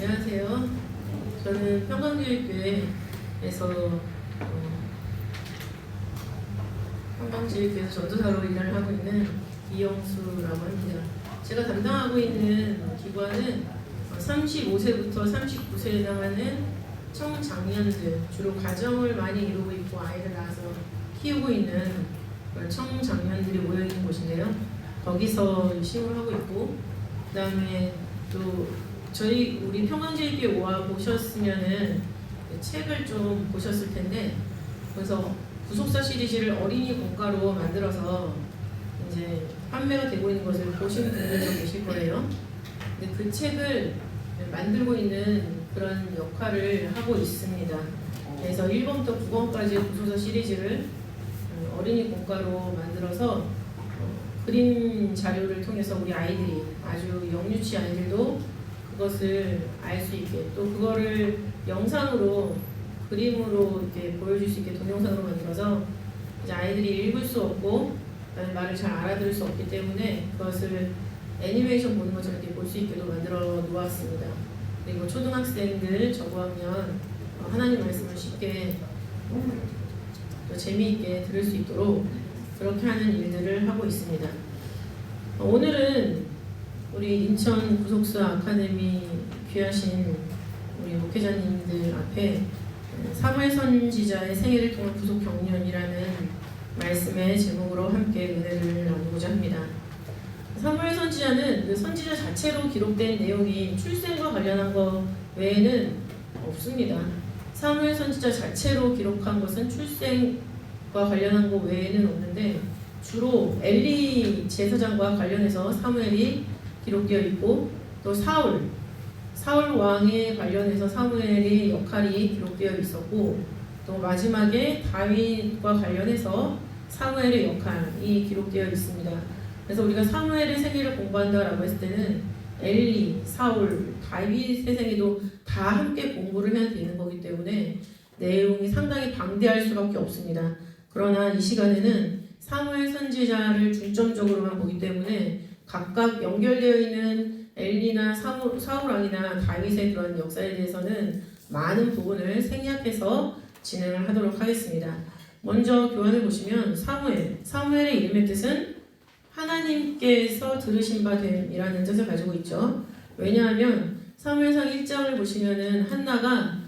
안녕하세요. 저는 평강교육교회에서 평강교육교회에서 전도사로 일을 하고 있는 이영수라고 합니다. 제가 담당하고 있는 기관은 35세부터 39세에 해당하는 청장년들, 주로 가정을 많이 이루고 있고 아이를 낳아서 키우고 있는 그런 청장년들이 모여있는 곳인데요. 거기서 시험을 하고 있고, 그 다음에 또 우리 평강제일교회 오와 보셨으면은 책을 좀 보셨을 텐데, 그래서 구속사 시리즈를 어린이 공과로 만들어서 이제 판매가 되고 있는 것을 보신 분들도 계실 거예요. 근데 그 책을 만들고 있는 그런 역할을 하고 있습니다. 그래서 1권부터 9권까지 구속사 시리즈를 어린이 공과로 만들어서 그림 자료를 통해서 우리 아이들이, 아주 영유치 아이들도 그것을 알 수 있게, 또 그거를 영상으로, 그림으로 이렇게 보여줄 수 있게 동영상으로 만들어서 이제 아이들이 읽을 수 없고 말을 잘 알아들을 수 없기 때문에 그것을 애니메이션 보는 것처럼 이렇게 볼 수 있게도 만들어 놓았습니다. 그리고 초등학생들, 저고학년 하나님 말씀을 쉽게 또 재미있게 들을 수 있도록 그렇게 하는 일들을 하고 있습니다. 오늘은 우리 인천 구속사 아카데미 귀하신 우리 목회자님들 앞에 사무엘 선지자의 생애를 통한 구속 경륜이라는 말씀의 제목으로 함께 은혜를 나누고자 합니다. 사무엘 선지자는 그 선지자 자체로 기록된 내용이 출생과 관련한 것 외에는 없습니다. 사무엘 선지자 자체로 기록한 것은 출생과 관련한 것 외에는 없는데, 주로 엘리 제사장과 관련해서 사무엘이 기록되어 있고, 또 사울 왕에 관련해서 사무엘의 역할이 기록되어 있었고, 또 마지막에 다윗과 관련해서 사무엘의 역할이 기록되어 있습니다. 그래서 우리가 사무엘의 생애를 공부한다라고 했을 때는 엘리, 사울, 다윗의 생애도 다 함께 공부를 해야 되는 거기 때문에 내용이 상당히 방대할 수밖에 없습니다. 그러나 이 시간에는 사무엘 선지자를 중점적으로만 보기 때문에 각각 연결되어 있는 엘리나 사울 왕이나 다윗의 그런 역사에 대해서는 많은 부분을 생략해서 진행을 하도록 하겠습니다. 먼저 교환을 보시면 사무엘의 이름의 뜻은 하나님께서 들으신 바 됨이라는 뜻을 가지고 있죠. 왜냐하면 사무엘상 1장을 보시면은 한나가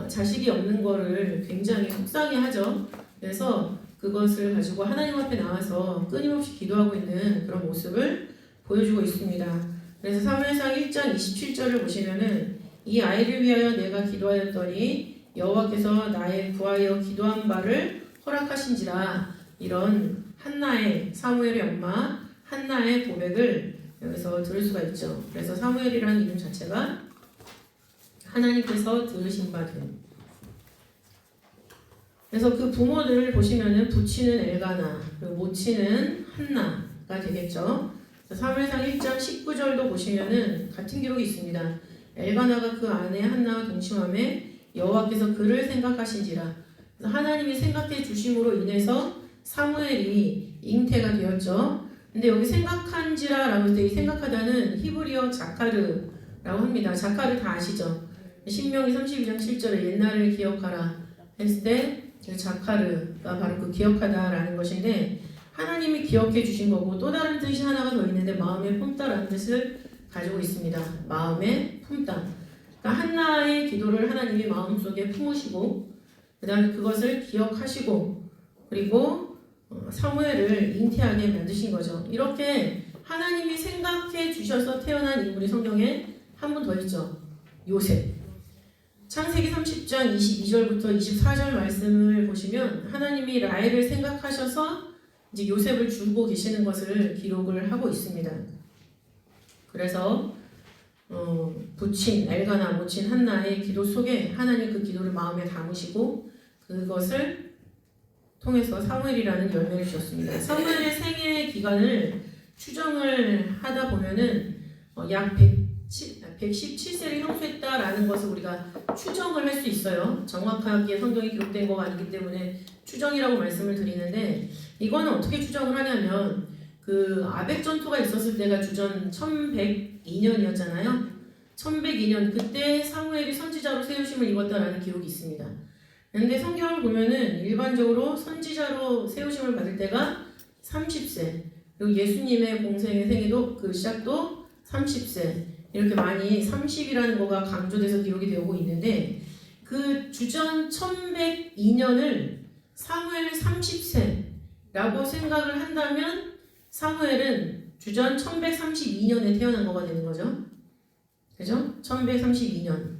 자식이 없는 거를 굉장히 속상해하죠. 그래서 그것을 가지고 하나님 앞에 나와서 끊임없이 기도하고 있는 그런 모습을 보여주고 있습니다. 그래서 사무엘상 1장 27절을 보시면은 이 아이를 위하여 내가 기도하였더니 여호와께서 나의 구하여 기도한 바를 허락하신지라, 이런 한나의, 사무엘의 엄마 한나의 고백을 여기서 들을 수가 있죠. 그래서 사무엘이라는 이름 자체가 하나님께서 들으신 바 됨. 그래서 그 부모들을 보시면은 부치는 엘가나, 그리고 모치는 한나가 되겠죠. 사무엘상 1장 19절도 보시면은 같은 기록이 있습니다. 엘가나가 그 아내 한나와 동침함에 여호와께서 그를 생각하신지라. 그래서 하나님이 생각해 주심으로 인해서 사무엘이 잉태가 되었죠. 근데 여기 생각한지라라고 할 때 이 생각하다는 히브리어 자카르라고 합니다. 자카르 다 아시죠? 신명기 32장 7절에 옛날을 기억하라 했을 때 자카르가 바로 그 기억하다라는 것인데, 하나님이 기억해 주신 거고 또 다른 뜻이 하나가 더 있는데 마음에 품다라는 뜻을 가지고 있습니다. 마음에 품다. 그러니까 한나의 기도를 하나님이 마음속에 품으시고 그 다음에 그것을 기억하시고 그리고 사무엘을 잉태하게 만드신 거죠. 이렇게 하나님이 생각해 주셔서 태어난 인물이 성경에 한 분 더 있죠. 요셉. 창세기 30장 22절부터 24절 말씀을 보시면 하나님이 라헬을 생각하셔서 이제 요셉을 주고 계시는 것을 기록을 하고 있습니다. 그래서 부친 엘가나, 모친 한나의 기도 속에 하나님 그 기도를 마음에 담으시고 그것을 통해서 사무엘이라는 열매를 주셨습니다. 사무엘의 생애 기간을 추정을 하다 보면은 약 117세를 형수했다라는 것을 우리가 추정을 할 수 있어요. 정확하게 성경이 기록된 거가 아니기 때문에 추정이라고 말씀을 드리는데, 이거는 어떻게 추정을 하냐면 그 아벡 전투가 있었을 때가 주전 1102년이었잖아요. 1102년 그때 사무엘이 선지자로 세우심을 입었다라는 기록이 있습니다. 그런데 성경을 보면은 일반적으로 선지자로 세우심을 받을 때가 30세, 그리고 예수님의 공생의 생애도 그 시작도 30세, 이렇게 많이 30이라는 거가 강조돼서 기록이 되고 있는데, 그 주전 1102년을 사무엘 30세라고 생각을 한다면 사무엘은 주전 1132년에 태어난 거가 되는 거죠. 그죠? 1132년.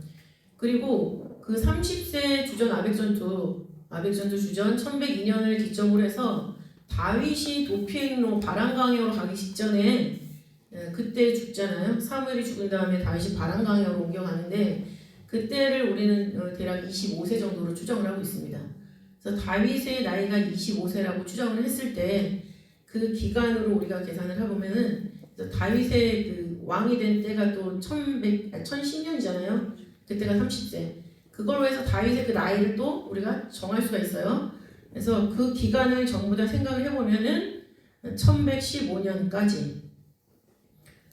그리고 그 30세 주전 아벡전투 주전 1102년을 기점으로 해서 다윗이 도피행로 바람강해로 가기 직전에 그때 죽잖아요. 사무엘이 죽은 다음에 다윗이 바람강해로 옮겨가는데 그때를 우리는 대략 25세 정도로 추정을 하고 있습니다. 그래서 다윗의 나이가 25세라고 추정을 했을 때 그 기간으로 우리가 계산을 해보면은 다윗의 그 왕이 된 때가 또 1010년이잖아요. 그때가 30세. 그걸로 해서 다윗의 그 나이를 또 우리가 정할 수가 있어요. 그래서 그 기간을 전부 다 생각을 해보면은 1115년까지.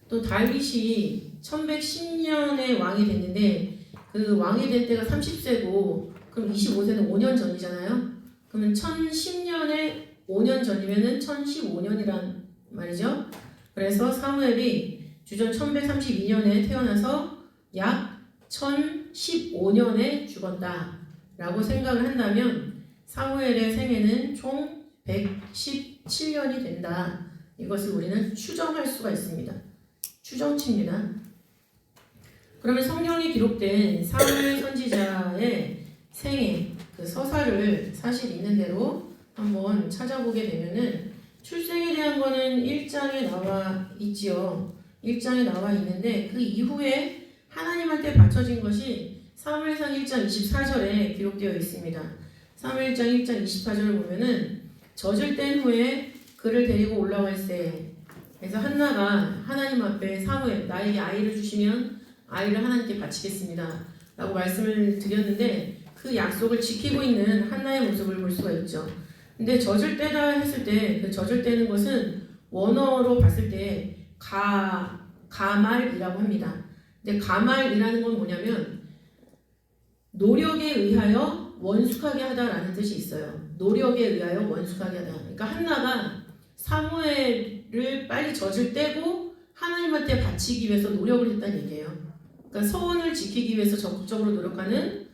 또 다윗이 1110년에 왕이 됐는데 그 왕이 된 때가 30세고 그럼 25세는 5년 전이잖아요. 그러면 1010년에 5년 전이면은 1015년이란 말이죠. 그래서 사무엘이 주전 1132년에 태어나서 약 1015년에 죽었다라고 생각을 한다면 사무엘의 생애는 총 117년이 된다. 이것을 우리는 추정할 수가 있습니다. 추정치입니다. 그러면 성경에 기록된 사무엘 선지자의 생애, 그 서사를 사실 있는 대로 한번 찾아보게 되면은 출생에 대한 거는 1장에 나와 있지요. 1장에 나와 있는데 그 이후에 하나님한테 바쳐진 것이 사무엘상 1장 24절에 기록되어 있습니다. 사무엘상 1장 24절을 보면은 젖을 뗀 후에 그를 데리고 올라갈세. 그래서 한나가 하나님 앞에 사무엘 나에게 아이를 주시면 아이를 하나님께 바치겠습니다 라고 말씀을 드렸는데 그 약속을 지키고 있는 한나의 모습을 볼 수가 있죠. 근데 젖을 떼다 했을 때 그 젖을 떼는 것은 원어로 봤을 때 가말이라고 합니다. 근데 가말이라는 건 뭐냐면 노력에 의하여 원숙하게 하다라는 뜻이 있어요. 노력에 의하여 원숙하게 하다. 그러니까 한나가 사무엘을 빨리 젖을 떼고 하나님한테 바치기 위해서 노력을 했다는 얘기예요. 그러니까 서원을 지키기 위해서 적극적으로 노력하는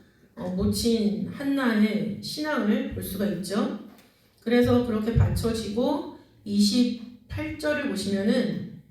모친 한나의 신앙을 볼 수가 있죠. 그래서 그렇게 바쳐지고 28절을 보시면은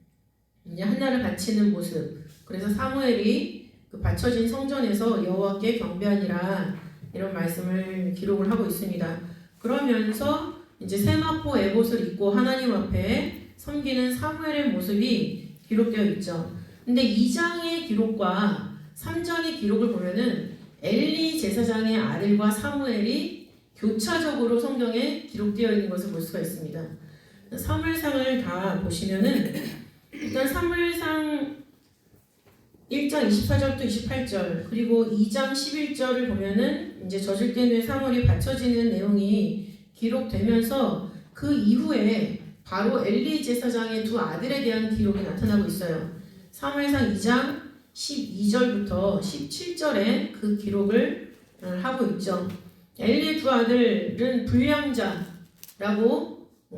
이제 한나를 바치는 모습. 그래서 사무엘이 그 바쳐진 성전에서 여호와께 경배하니라 이런 말씀을 기록을 하고 있습니다. 그러면서 이제 세마포 에봇을 입고 하나님 앞에 섬기는 사무엘의 모습이 기록되어 있죠. 근데 2장의 기록과 3장의 기록을 보면은 엘리 제사장의 아들과 사무엘이 교차적으로 성경에 기록되어 있는 것을 볼 수가 있습니다. 사무엘상을 다 보시면은 일단 사무엘상 1장 24절부터 28절 그리고 2장 11절을 보면은 이제 젖을 뗀 후에 사무엘이 바쳐지는 내용이 기록되면서 그 이후에 바로 엘리 제사장의 두 아들에 대한 기록이 나타나고 있어요. 사무엘상 2장 12절부터 17절에 그 기록을 하고 있죠. 엘리의 두 아들은 불량자라고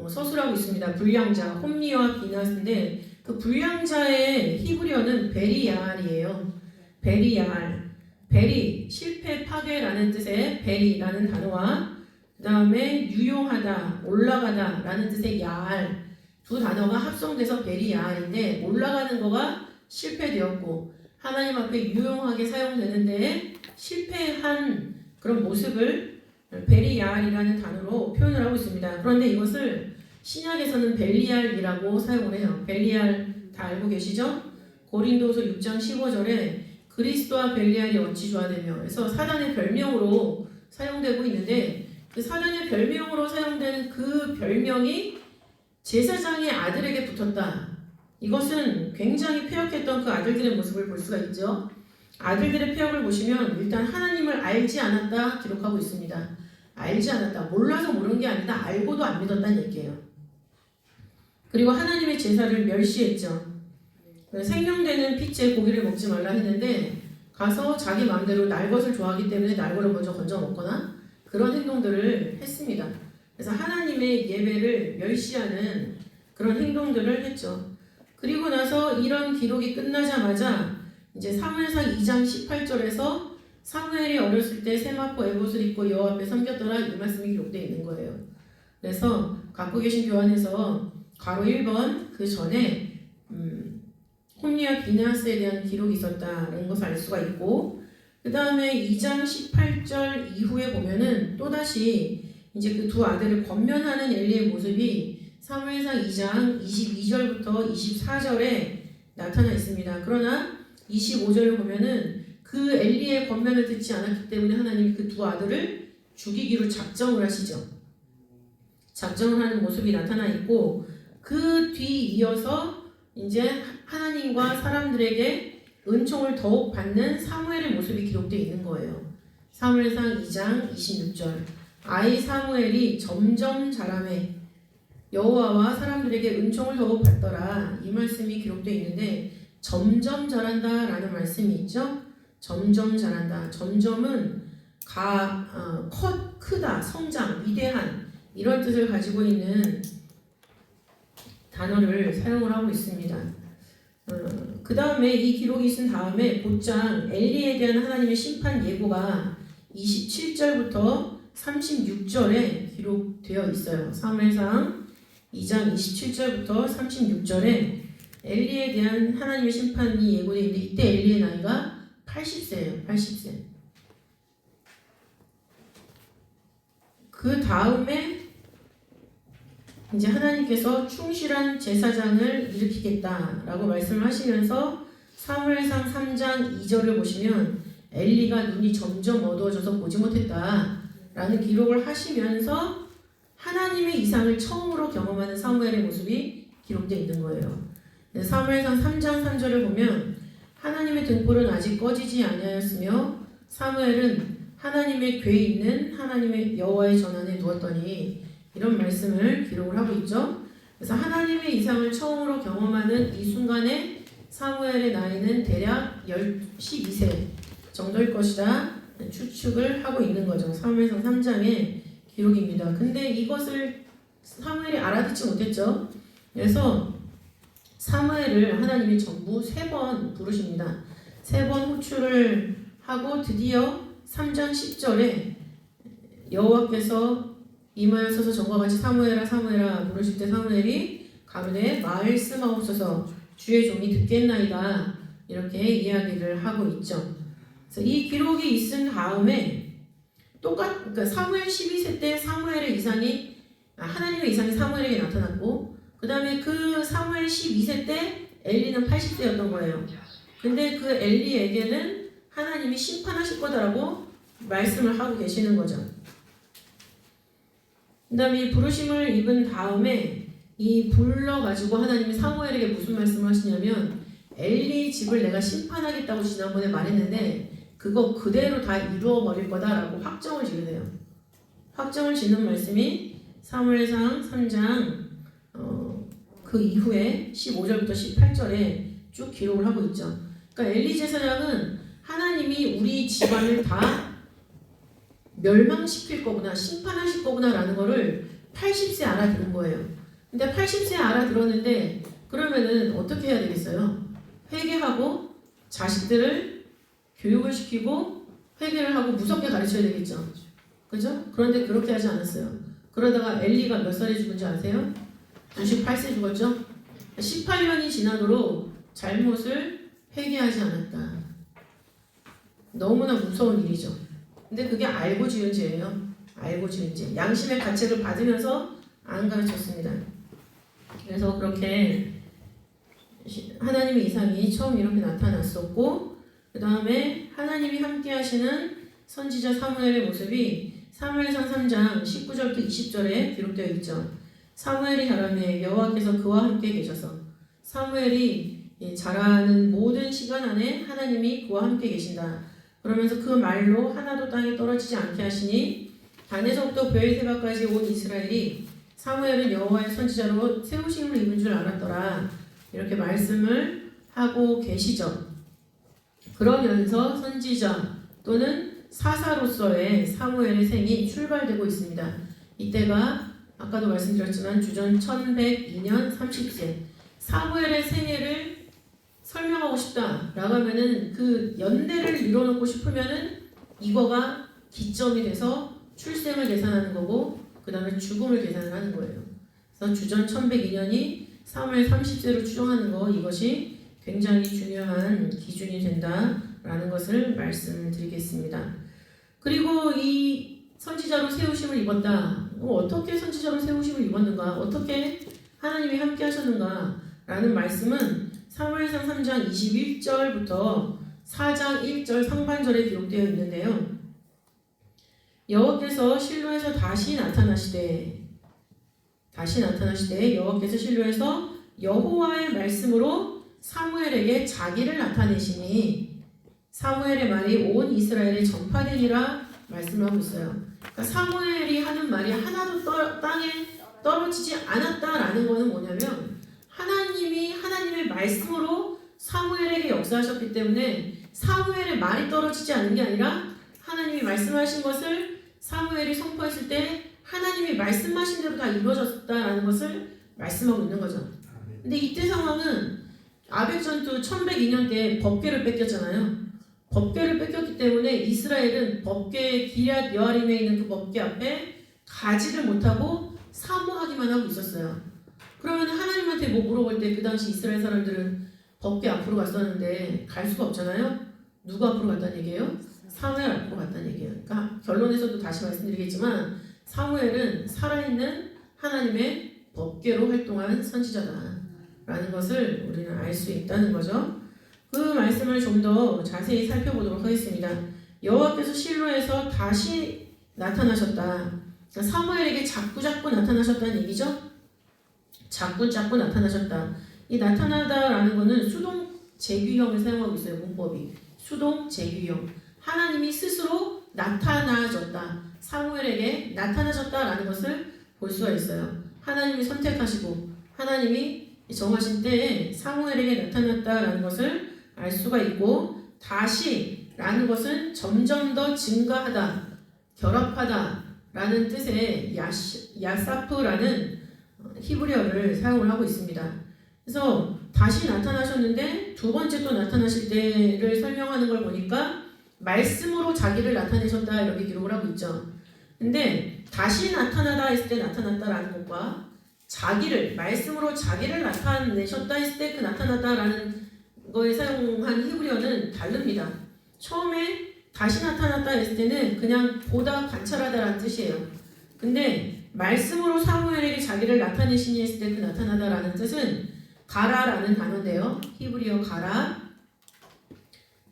서술하고 있습니다. 불량자, 홈리와 비나스인데 그 불량자의 히브리어는 베리야알이에요. 베리야알. 베리, 실패, 파괴라는 뜻의 베리라는 단어와 그 다음에 유용하다, 올라가다 라는 뜻의 야알 두 단어가 합성돼서 베리야알인데 올라가는 거가 실패되었고 하나님 앞에 유용하게 사용되는데 실패한 그런 모습을 베리야알이라는 단어로 표현을 하고 있습니다. 그런데 이것을 신약에서는 벨리알이라고 사용을 해요. 벨리알 다 알고 계시죠? 고린도서 6장 15절에 그리스도와 벨리알이 어찌 조화되며 그래서 사단의 별명으로 사용되고 있는데 그 사단의 별명으로 사용되는 그 별명이 제사장의 아들에게 붙었다. 이것은 굉장히 폐역했던 그 아들들의 모습을 볼 수가 있죠. 아들들의 폐역을 보시면 일단 하나님을 알지 않았다 기록하고 있습니다. 알지 않았다. 몰라서 모르는 게 아니라 알고도 안 믿었다는 얘기예요. 그리고 하나님의 제사를 멸시했죠. 생명되는 피째 고기를 먹지 말라 했는데 가서 자기 마음대로 날 것을 좋아하기 때문에 날 거를 먼저 건져 먹거나 그런 행동들을 했습니다. 그래서 하나님의 예배를 멸시하는 그런 행동들을 했죠. 그리고 나서 이런 기록이 끝나자마자 이제 사무엘상 2장 18절에서 사무엘이 어렸을 때 세마포 에봇을 입고 여호와 앞에 섬겼더라 이 말씀이 기록되어 있는 거예요. 그래서 갖고 계신 교환에서 괄호 1번 그 전에 홈리와 비나스에 대한 기록이 있었다는 것을 알 수가 있고 그 다음에 2장 18절 이후에 보면은 또다시 이제 그 두 아들을 권면하는 엘리의 모습이 사무엘상 2장 22절부터 24절에 나타나 있습니다. 그러나 25절을 보면은 그 엘리의 권면을 듣지 않았기 때문에 하나님이 그 두 아들을 죽이기로 작정을 하시죠. 작정을 하는 모습이 나타나 있고 그 뒤 이어서 이제 하나님과 사람들에게 은총을 더욱 받는 사무엘의 모습이 기록되어 있는 거예요. 사무엘상 2장 26절 아이 사무엘이 점점 자라매 여호와와 사람들에게 은총을 더욱 받더라 이 말씀이 기록되어 있는데 점점 자란다 라는 말씀이 있죠. 점점 자란다. 점점은 크다, 성장, 위대한 이런 뜻을 가지고 있는 단어를 사용을 하고 있습니다. 그 다음에 이 기록이 있은 다음에 곧장 엘리에 대한 하나님의 심판 예고가 27절부터 36절에 기록되어 있어요. 사무엘상 2장 27절부터 36절에 엘리에 대한 하나님의 심판이 예고되어 있는데 이때 엘리의 나이가 80세예요. 80세. 그 다음에 이제 하나님께서 충실한 제사장을 일으키겠다라고 말씀을 하시면서 사무엘상 3장 2절을 보시면 엘리가 눈이 점점 어두워져서 보지 못했다라는 기록을 하시면서 하나님의 이상을 처음으로 경험하는 사무엘의 모습이 기록되어 있는 거예요. 사무엘상 3장 3절을 보면 하나님의 등불은 아직 꺼지지 아니하였으며 사무엘은 하나님의 궤에 있는 하나님의 여호와의 전안에 누웠더니 이런 말씀을 기록을 하고 있죠. 그래서 하나님의 이상을 처음으로 경험하는 이 순간에 사무엘의 나이는 대략 12세 정도일 것이다 추측을 하고 있는 거죠. 사무엘상 3장의 기록입니다. 근데 이것을 사무엘이 알아듣지 못했죠. 그래서 사무엘을 하나님이 전부 3번 부르십니다. 3번 호출을 하고 드디어 3장 10절에 여호와께서 임하여서서 전과 같이 사무엘아 사무엘아 부르실 때 사무엘이 가로되 말씀하옵소서 주의 종이 듣겠나이다 이렇게 이야기를 하고 있죠. 그래서 이 기록이 있은 다음에 그러니까 사무엘 12세 때 사무엘의 이상이 하나님의 이상이 사무엘에게 나타났고 그 다음에 그 사무엘 12세 때 엘리는 80세였던 거예요. 근데 그 엘리에게는 하나님이 심판하실 거다라고 말씀을 하고 계시는 거죠. 그 다음에 이 부르심을 입은 다음에 이 불러가지고 하나님이 사무엘에게 무슨 말씀을 하시냐면 엘리 집을 내가 심판하겠다고 지난번에 말했는데 그거 그대로 다 이루어버릴 거다라고 확정을 지으세요. 확정을 짓는 말씀이 사무엘상 3장 그 이후에 15절부터 18절에 쭉 기록을 하고 있죠. 그러니까 엘리 제사장은 하나님이 우리 집안을 다 멸망시킬 거구나, 심판하실 거구나 라는 거를 80세 알아들은 거예요. 근데 80세 알아들었는데 그러면은 어떻게 해야 되겠어요? 회개하고 자식들을 교육을 시키고 회개를 하고 무섭게 가르쳐야 되겠죠. 그죠? 그런데 그렇게 하지 않았어요. 그러다가 엘리가 몇 살에 죽은지 아세요? 98세 죽었죠? 18년이 지나도록 잘못을 회개하지 않았다. 너무나 무서운 일이죠. 근데 그게 알고 지은 죄예요. 알고 지은 죄. 양심의 가책을 받으면서 안 가르쳤습니다. 그래서 그렇게 하나님의 이상이 처음 이렇게 나타났었고 그 다음에 하나님이 함께 하시는 선지자 사무엘의 모습이 사무엘상 3장 19절부터 20절에 기록되어 있죠. 사무엘이 자라매 여호와께서 그와 함께 계셔서 사무엘이 자라는 모든 시간 안에 하나님이 그와 함께 계신다. 그러면서 그 말로 하나도 땅에 떨어지지 않게 하시니 단에서부터 브엘세바까지 온 이스라엘이 사무엘은 여호와의 선지자로 세우심을 입은 줄 알았더라. 이렇게 말씀을 하고 계시죠. 그러면서 선지자 또는 사사로서의 사무엘의 생이 출발되고 있습니다. 이때가 아까도 말씀드렸지만 주전 1102년 30세. 사무엘의 생애를 설명하고 싶다라고 하면은 그 연대를 이뤄놓고 싶으면은 이거가 기점이 돼서 출생을 계산하는 거고 그 다음에 죽음을 계산을 하는 거예요. 그래서 주전 1102년이 사무엘 30세로 추정하는 거, 이것이 굉장히 중요한 기준이 된다라는 것을 말씀을 드리겠습니다. 그리고 이 선지자로 세우심을 입었다. 어떻게 선지자로 세우심을 입었는가? 어떻게 하나님이 함께 하셨는가? 라는 말씀은 사무엘상 3장 21절부터 4장 1절 상반절에 기록되어 있는데요. 여호와께서 실로에서 다시 나타나시되 여호와께서 실로에서 여호와의 말씀으로 사무엘에게 자기를 나타내시니 사무엘의 말이 온 이스라엘에 전파되니라 말씀하고 있어요. 그러니까 사무엘이 하는 말이 하나도 땅에 떨어지지 않았다라는 것은 뭐냐면 하나님이 하나님의 말씀으로 사무엘에게 역사하셨기 때문에 사무엘의 말이 떨어지지 않은 게 아니라 하나님이 말씀하신 것을 사무엘이 선포했을 때 하나님이 말씀하신 대로 다 이루어졌다라는 것을 말씀하고 있는 거죠. 근데 이때 상황은 아벡전투 1102년 때 법궤를 뺏겼잖아요. 법궤를 뺏겼기 때문에 이스라엘은 법궤 기럇 여아림에 있는 그 법궤 앞에 가지를 못하고 사모하기만 하고 있었어요. 그러면 하나님한테 뭐 물어볼 때 그 당시 이스라엘 사람들은 법궤 앞으로 갔었는데 갈 수가 없잖아요. 누구 앞으로 갔다는 얘기예요? 사무엘 앞으로 갔다는 얘기예요. 그러니까 결론에서도 다시 말씀드리겠지만 사무엘은 살아있는 하나님의 법궤로 활동한 선지자다라는 것을 우리는 알 수 있다는 거죠. 그 말씀을 좀 더 자세히 살펴보도록 하겠습니다. 여호와께서 실로에서 다시 나타나셨다. 그러니까 사무엘에게 자꾸 나타나셨다는 얘기죠. 자꾸 나타나셨다. 이 나타나다라는 것은 수동 재규형을 사용하고 있어요. 문법이 수동 재규형. 하나님이 스스로 나타나셨다. 사무엘에게 나타나셨다라는 것을 볼 수가 있어요. 하나님이 선택하시고 하나님이 정하신 때에 사무엘에게 나타났다라는 것을 알 수가 있고, 다시라는 것은 점점 더 증가하다, 결합하다라는 뜻의 야사프라는 히브리어를 사용을 하고 있습니다. 그래서 다시 나타나셨는데 두 번째 또 나타나실 때를 설명하는 걸 보니까 말씀으로 자기를 나타내셨다 이렇게 기록을 하고 있죠. 근데 다시 나타나다 했을 때 나타났다라는 것과 자기를 말씀으로 자기를 나타내셨다 했을 때 그 나타났다라는 거에 사용한 히브리어는 다릅니다. 처음에 다시 나타났다 했을 때는 그냥 보다 관찰하다라는 뜻이에요. 근데 말씀으로 사무엘에게 자기를 나타내시니 했을 때 그 나타나다라는 뜻은 가라라는 단어인데요. 히브리어 가라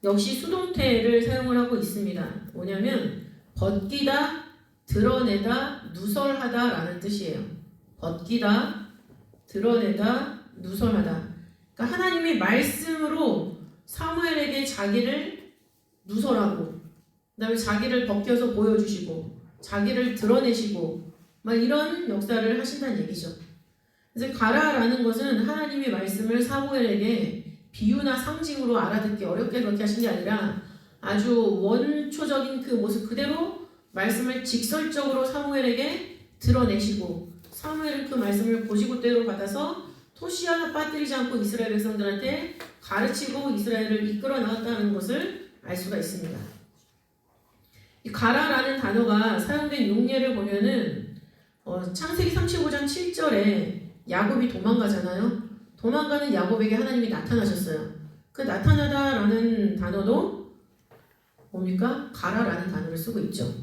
역시 수동태를 사용을 하고 있습니다. 뭐냐면 벗기다, 드러내다, 누설하다라는 뜻이에요. 벗기다, 드러내다, 누설하다. 그러니까 하나님이 말씀으로 사무엘에게 자기를 누설하고, 그 다음에 자기를 벗겨서 보여주시고, 자기를 드러내시고, 막 이런 역사를 하신다는 얘기죠. 그래서 가라라는 것은 하나님의 말씀을 사무엘에게 비유나 상징으로 알아듣기 어렵게 그렇게 하신 게 아니라 아주 원초적인 그 모습 그대로 말씀을 직설적으로 사무엘에게 드러내시고, 사무엘은 그 말씀을 고지고대로 받아서 토시 하나 빠뜨리지 않고 이스라엘 백성들한테 가르치고 이스라엘을 이끌어 나갔다는 것을 알 수가 있습니다. 이 가라라는 단어가 사용된 용례를 보면은 창세기 35장 7절에 야곱이 도망가잖아요. 도망가는 야곱에게 하나님이 나타나셨어요. 그 나타나다라는 단어도 뭡니까? 가라라는 단어를 쓰고 있죠.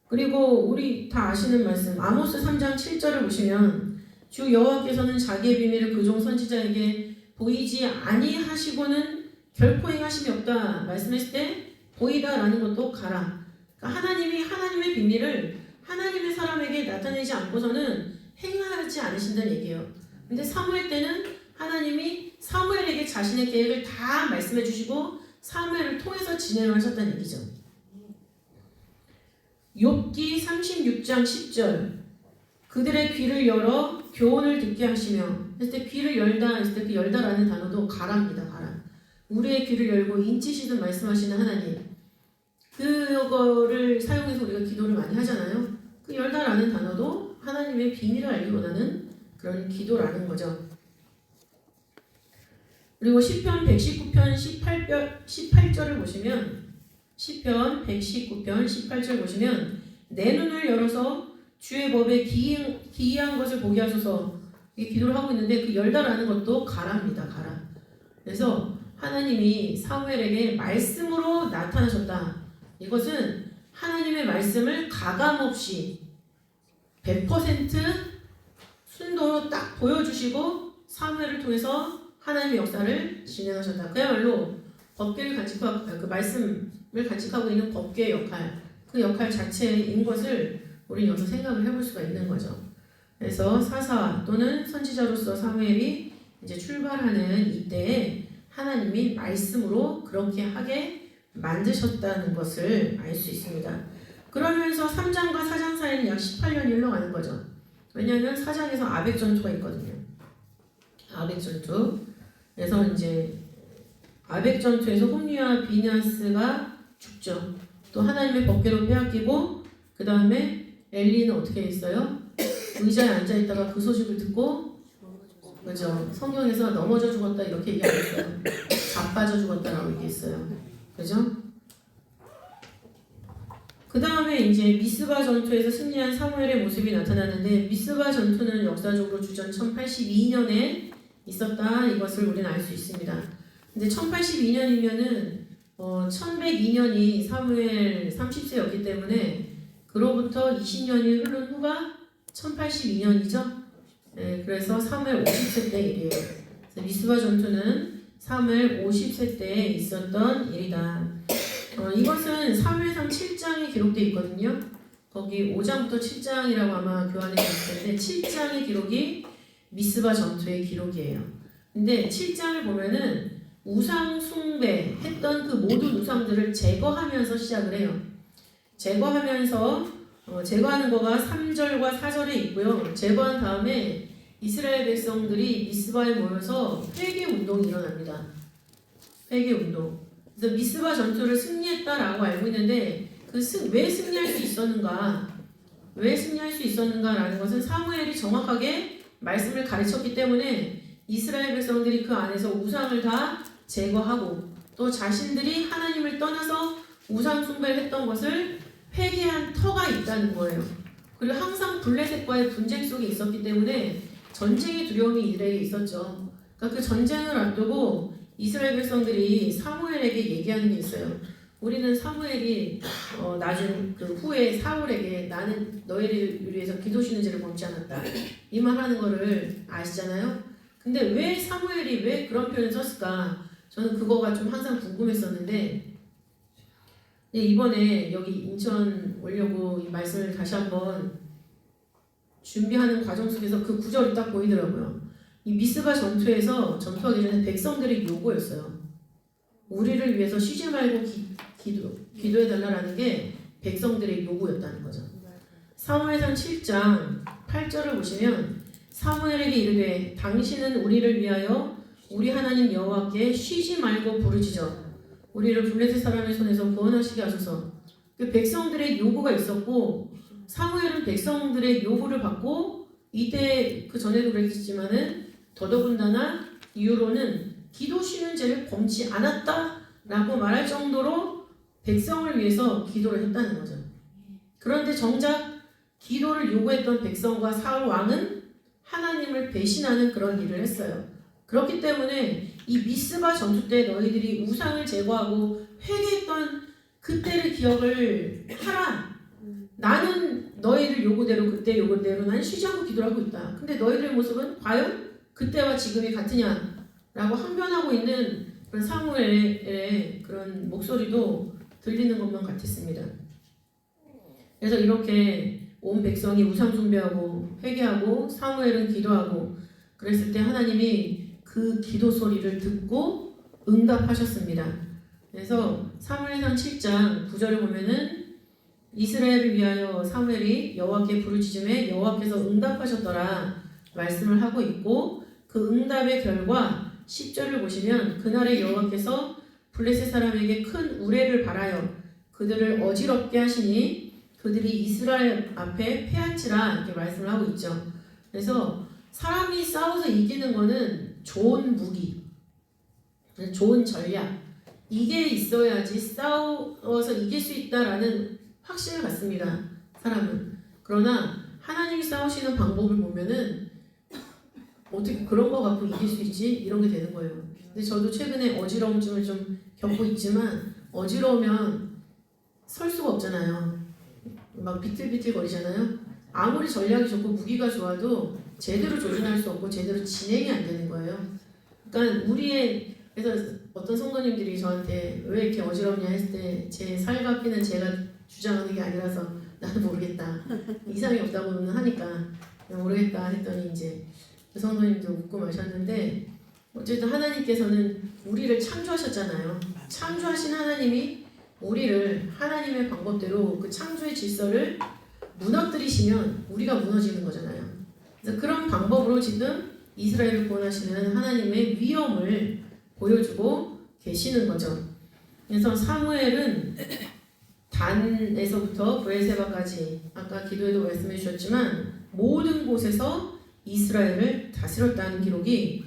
그리고 우리 다 아시는 말씀 아모스 3장 7절을 보시면 주 여호와께서는 자기의 비밀을 그종 선지자에게 보이지 아니하시고는 결코 행하심이 없다 말씀했을 때 보이다라는 것도 가라. 그러니까 하나님이 하나님의 비밀을 하나님의 사람에게 나타내지 않고서는 행하지 않으신다는 얘기예요. 근데 사무엘 때는 하나님이 사무엘에게 자신의 계획을 다 말씀해 주시고 사무엘을 통해서 진행을 하셨다는 얘기죠. 욥기 36장 10절 그들의 귀를 열어 교훈을 듣게 하시며 했을 때 귀를 열다 했을 때 그 열다라는 단어도 가라입니다. 가라. 우리의 귀를 열고 인치시듯 말씀하시는 하나님, 그거를 사용해서 우리가 기도를 많이 하잖아요. 그 열다라는 단어도 하나님의 비밀을 알기 원하는 그런 기도라는 거죠. 그리고 시편 119편 18절을 보시면, 시편 119편 18절 보시면, 내 눈을 열어서 주의 법에 기이한 것을 보게 하소서, 이 기도를 하고 있는데, 그 열다라는 것도 가라입니다. 가라. 그래서 하나님이 사무엘에게 말씀으로 나타나셨다. 이것은 하나님의 말씀을 가감없이 100% 순도로 딱 보여주시고 사무엘을 통해서 하나님의 역사를 진행하셨다. 그야말로 법궤를 간직하고, 그 말씀을 간직하고 있는 법궤의 역할, 그 역할 자체인 것을 우리는 여기서 생각을 해볼 수가 있는 거죠. 그래서 사사 또는 선지자로서 사무엘이 이제 출발하는 이때에 하나님이 말씀으로 그렇게 하게 만드셨다는 것을 알 수 있습니다. 그러면서 3장과 4장 사이는 약 18년이 흘러가는 거죠. 왜냐하면 4장에서 아벡 전투가 있거든요. 아벡 전투. 그래서 이제 아벡 전투에서 홈리와 비냐스가 죽죠. 또 하나님의 법궤로 빼앗기고, 그 다음에 엘리는 어떻게 했어요? 의자에 앉아 있다가 그 소식을 듣고, 그죠? 성경에서 넘어져 죽었다 이렇게 얘기 안 했어요. 자빠져 죽었다라고 얘기했어요. 그죠? 그 다음에 이제 미스바 전투에서 승리한 사무엘의 모습이 나타나는데, 미스바 전투는 역사적으로 주전 1082년에 있었다, 이것을 우리는 알 수 있습니다. 근데 1082년이면은 1102년이 사무엘 30세였기 때문에 그로부터 20년이 흐른 후가 1082년이죠. 네, 그래서 사무엘 50세 때 일이에요. 미스바 전투는 사무엘 50세 때에 있었던 일이다. 이것은 사무엘상 7장에 기록되어 있거든요. 거기 5장부터 7장이라고 아마 교환해 줬을 텐데 7장의 기록이 미스바 전투의 기록이에요. 근데 7장을 보면은 우상 숭배 했던 그 모든 우상들을 제거하면서 시작을 해요. 제거하는 거가 3절과 4절에 있고요. 제거한 다음에 이스라엘 백성들이 미스바에 모여서 회개 운동이 일어납니다. 회개 운동. 그래서 미스바 전투를 승리했다라고 알고 있는데, 왜 승리할 수 있었는가? 왜 승리할 수 있었는가라는 것은 사무엘이 정확하게 말씀을 가르쳤기 때문에 이스라엘 백성들이 그 안에서 우상을 다 제거하고, 또 자신들이 하나님을 떠나서 우상 숭배를 했던 것을 회개한 터가 있다는 거예요. 그리고 항상 블레셋과의 분쟁 속에 있었기 때문에 전쟁의 두려움이 이들에게 있었죠. 그러니까 그 전쟁을 앞두고 이스라엘 백성들이 사무엘에게 얘기하는 게 있어요. 우리는 사무엘이 나중 그 후에 사울에게 나는 너희를 위해서 기도 쉬는 죄를 범치 않았다, 이 말하는 거를 아시잖아요. 근데 왜 사무엘이 왜 그런 표현을 썼을까? 저는 그거가 좀 항상 궁금했었는데, 이번에 여기 인천 오려고 이 말씀을 다시 한번 준비하는 과정 속에서 그 구절이 딱 보이더라고요. 이 미스바 전투에서 전투하기 전에 백성들의 요구였어요. 우리를 위해서 쉬지 말고 기도해달라는 게 백성들의 요구였다는 거죠. 사무엘상 7장 8절을 보시면, 사무엘에게 이르되 당신은 우리를 위하여 우리 하나님 여호와께 쉬지 말고 부르짖어 우리를 블레셋 사람의 손에서 구원하시게 하소서. 그 백성들의 요구가 있었고, 사무엘은 백성들의 요구를 받고, 이때 그 전에도 그랬지만은 더더군다나 이후로는 기도 쉬는 죄를 범치 않았다라고 말할 정도로 백성을 위해서 기도를 했다는 거죠. 그런데 정작 기도를 요구했던 백성과 사울 왕은 하나님을 배신하는 그런 일을 했어요. 그렇기 때문에 이 미스바 전투 때 너희들이 우상을 제거하고 회개했던 그때를 기억을 하라. 나는 너희들 요구대로 그때 요구대로 난 쉬지 않고 기도를 하고 있다. 근데 너희들의 모습은 과연 그때와 지금이 같으냐? 라고 항변하고 있는 그런 사무엘의 그런 목소리도 들리는 것만 같았습니다. 그래서 이렇게 온 백성이 우상 숭배하고 회개하고 사무엘은 기도하고 그랬을 때 하나님이 그 기도 소리를 듣고 응답하셨습니다. 그래서 사무엘상 7장 9절을 보면은 이스라엘을 위하여 사무엘이 여호와께 부르짖음에 여호와께서 응답하셨더라 말씀을 하고 있고, 그 응답의 결과 10절을 보시면 그날에 여호와께서 블레셋 사람에게 큰 우레를 발하여 그들을 어지럽게 하시니 그들이 이스라엘 앞에 패한치라 이렇게 말씀을 하고 있죠. 그래서 사람이 싸워서 이기는 거는 좋은 무기, 좋은 전략 이게 있어야지 싸워서 이길 수 있다라는 확신을 갖습니다. 사람은. 그러나 하나님이 싸우시는 방법을 보면은 어떻게 그런 거 갖고 이길 수 있지? 이런 게 되는 거예요. 근데 저도 최근에 어지러움증을 좀 겪고 있지만 어지러우면 설 수가 없잖아요. 막 비틀비틀 거리잖아요. 아무리 전략이 좋고 무기가 좋아도 제대로 조준할 수 없고 제대로 진행이 안 되는 거예요. 그러니까 그래서 어떤 성도님들이 저한테 왜 이렇게 어지럽냐 했을 때 제 살갑기는 제가 주장하는 게 아니라서 나는 모르겠다. 이상이 없다고는 하니까 모르겠다 했더니 이제 그 성도님도 웃고 마셨는데 어쨌든 하나님께서는 우리를 창조하셨잖아요. 창조하신 하나님이 우리를 하나님의 방법대로 그 창조의 질서를 무너뜨리시면 우리가 무너지는 거잖아요. 그래서 그런 방법으로 지금 이스라엘을 구원하시는 하나님의 위엄을 보여주고 계시는 거죠. 그래서 사무엘은 단에서부터 브엘세바까지 아까 기도에도 말씀해 주셨지만 모든 곳에서 이스라엘을 다스렸다는 기록이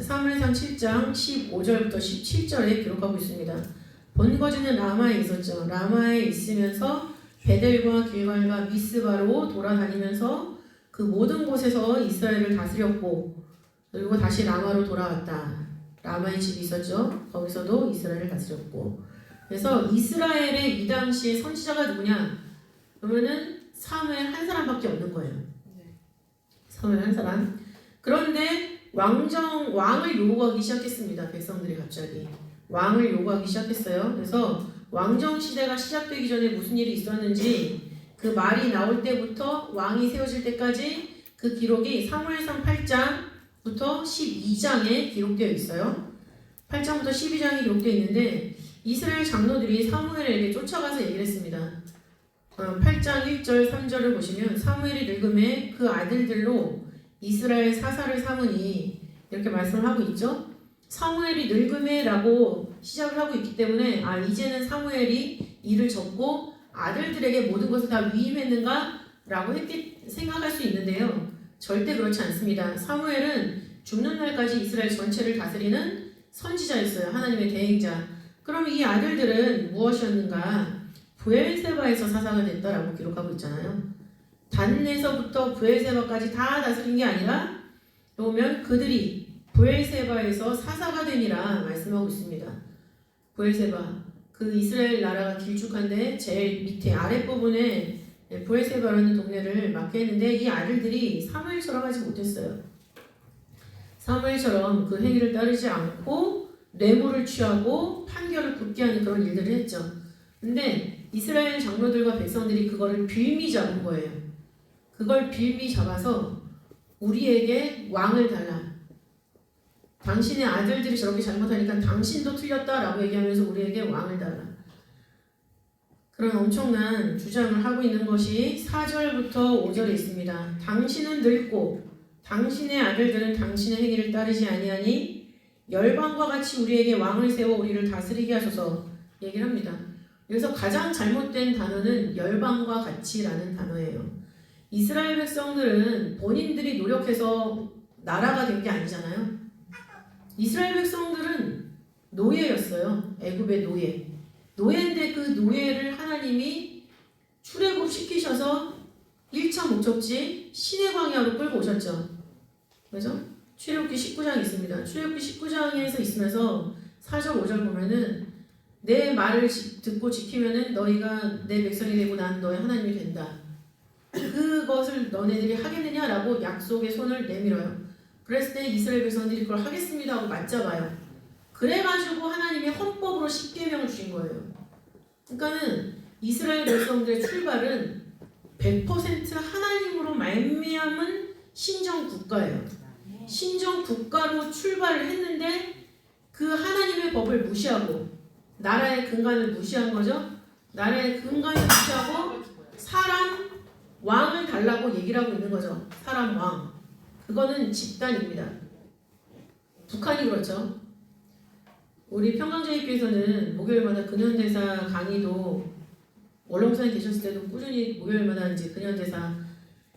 사무엘상 7장 15절부터 17절에 기록하고 있습니다. 본거지는 라마에 있었죠. 라마에 있으면서 베델과 길갈과 미스바로 돌아다니면서 그 모든 곳에서 이스라엘을 다스렸고 그리고 다시 라마로 돌아왔다. 라마의 집이 있었죠. 거기서도 이스라엘을 다스렸고 그래서 이스라엘의 이 당시의 선지자가 누구냐? 그러면은 사무엘 한 사람밖에 없는 거예요. 사무엘 한 사람. 그런데 왕을 요구하기 시작했습니다. 백성들이 갑자기 왕을 요구하기 시작했어요. 그래서 왕정 시대가 시작되기 전에 무슨 일이 있었는지 그 말이 나올 때부터 왕이 세워질 때까지 그 기록이 사무엘상 8장부터 12장에 기록되어 있어요. 8장부터 12장에 기록되어 있는데 이스라엘 장로들이 사무엘에게 쫓아가서 얘기를 했습니다. 8장 1절 3절을 보시면 사무엘이 늙음에 그 아들들로 이스라엘 사사를 삼으니 이렇게 말씀을 하고 있죠. 사무엘이 늙음에 라고 시작을 하고 있기 때문에 이제는 사무엘이 일을 접고 아들들에게 모든 것을 다 위임했는가 라고 생각할 수 있는데요. 절대 그렇지 않습니다. 사무엘은 죽는 날까지 이스라엘 전체를 다스리는 선지자였어요. 하나님의 대행자. 그럼 이 아들들은 무엇이었는가? 브엘세바에서 사사가 됐다라고 기록하고 있잖아요. 단에서부터 브엘세바까지 다 다스린 게 아니라 보면 그들이 브엘세바에서 사사가 되니라 말씀하고 있습니다. 브엘세바 그 이스라엘 나라가 길쭉한데 제일 밑에 아랫부분에 브엘세바라는 동네를 맡게 했는데 이 아들들이 사무엘처럼 하지 못했어요. 사무엘처럼 그 행위를 따르지 않고 뇌물을 취하고 판결을 굳게 하는 그런 일들을 했죠. 근데 이스라엘 장로들과 백성들이 그거를 빌미 잡은 거예요. 그걸 빌미 잡아서 우리에게 왕을 달라. 당신의 아들들이 저렇게 잘못하니까 당신도 틀렸다라고 얘기하면서 우리에게 왕을 달라. 그런 엄청난 주장을 하고 있는 것이 4절부터 5절에 있습니다. 당신은 늙고 당신의 아들들은 당신의 행위를 따르지 아니하니 열방과 같이 우리에게 왕을 세워 우리를 다스리게 하소서 얘기를 합니다. 여기서 가장 잘못된 단어는 열방과 같이라는 단어예요. 이스라엘 백성들은 본인들이 노력해서 나라가 된 게 아니잖아요. 이스라엘 백성들은 노예였어요. 애굽의 노예. 노예인데 그 노예를 하나님이 출애굽시키셔서 1차 목적지 시내 광야로 끌고 오셨죠. 그죠? 출애굽기 19장이 있습니다. 출애굽기 19장에서 있으면서 4절 5절 보면은 내 말을 듣고 지키면은 너희가 내 백성이 되고 난 너의 하나님이 된다. 그것을 너네들이 하겠느냐라고 약속의 손을 내밀어요. 그랬을 때 이스라엘 백성들이 그걸 하겠습니다 하고 맞잡아요. 그래가지고 하나님이 헌법으로 10계명을 주신 거예요. 그러니까는 이스라엘 백성들의 출발은 100% 하나님으로 말미암은 신정 국가예요. 신정 국가로 출발을 했는데 그 하나님의 법을 무시하고 나라의 근간을 무시한 거죠. 나라의 근간을 무시하고 사람 왕을 달라고 얘기를 하고 있는 거죠. 사람 왕. 그거는 집단입니다. 북한이 그렇죠. 우리 평강제일교에서는 목요일마다 근현대사 강의도 원로목사님 계셨을 때도 꾸준히 목요일마다 이제 근현대사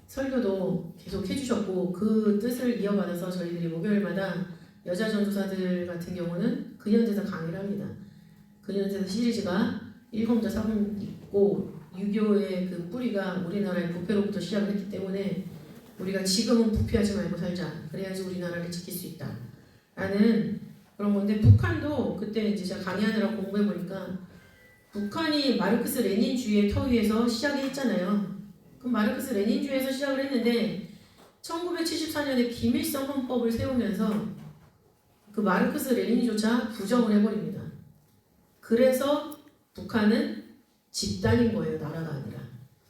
설교도 계속 해주셨고 그 뜻을 이어받아서 저희들이 목요일마다 여자 전도사들 같은 경우는 근현대사 강의를 합니다. 근현대사 시리즈가 1검자 4금 있고 유교의 그 뿌리가 우리나라의 부패로부터 시작을 했기 때문에 우리가 지금은 부패하지 말고 살자. 그래야지 우리나라를 지킬 수 있다. 라는 그런 건데 북한도 그때 이제 제가 강의하느라 공부해 보니까 북한이 마르크스 레닌주의의 터 위에서 시작했잖아요. 그럼 마르크스 레닌주의에서 시작을 했는데 1974년에 김일성 헌법을 세우면서 그 마르크스 레닌조차 부정을 해버립니다. 그래서 북한은 집단인 거예요. 나라가 아니라.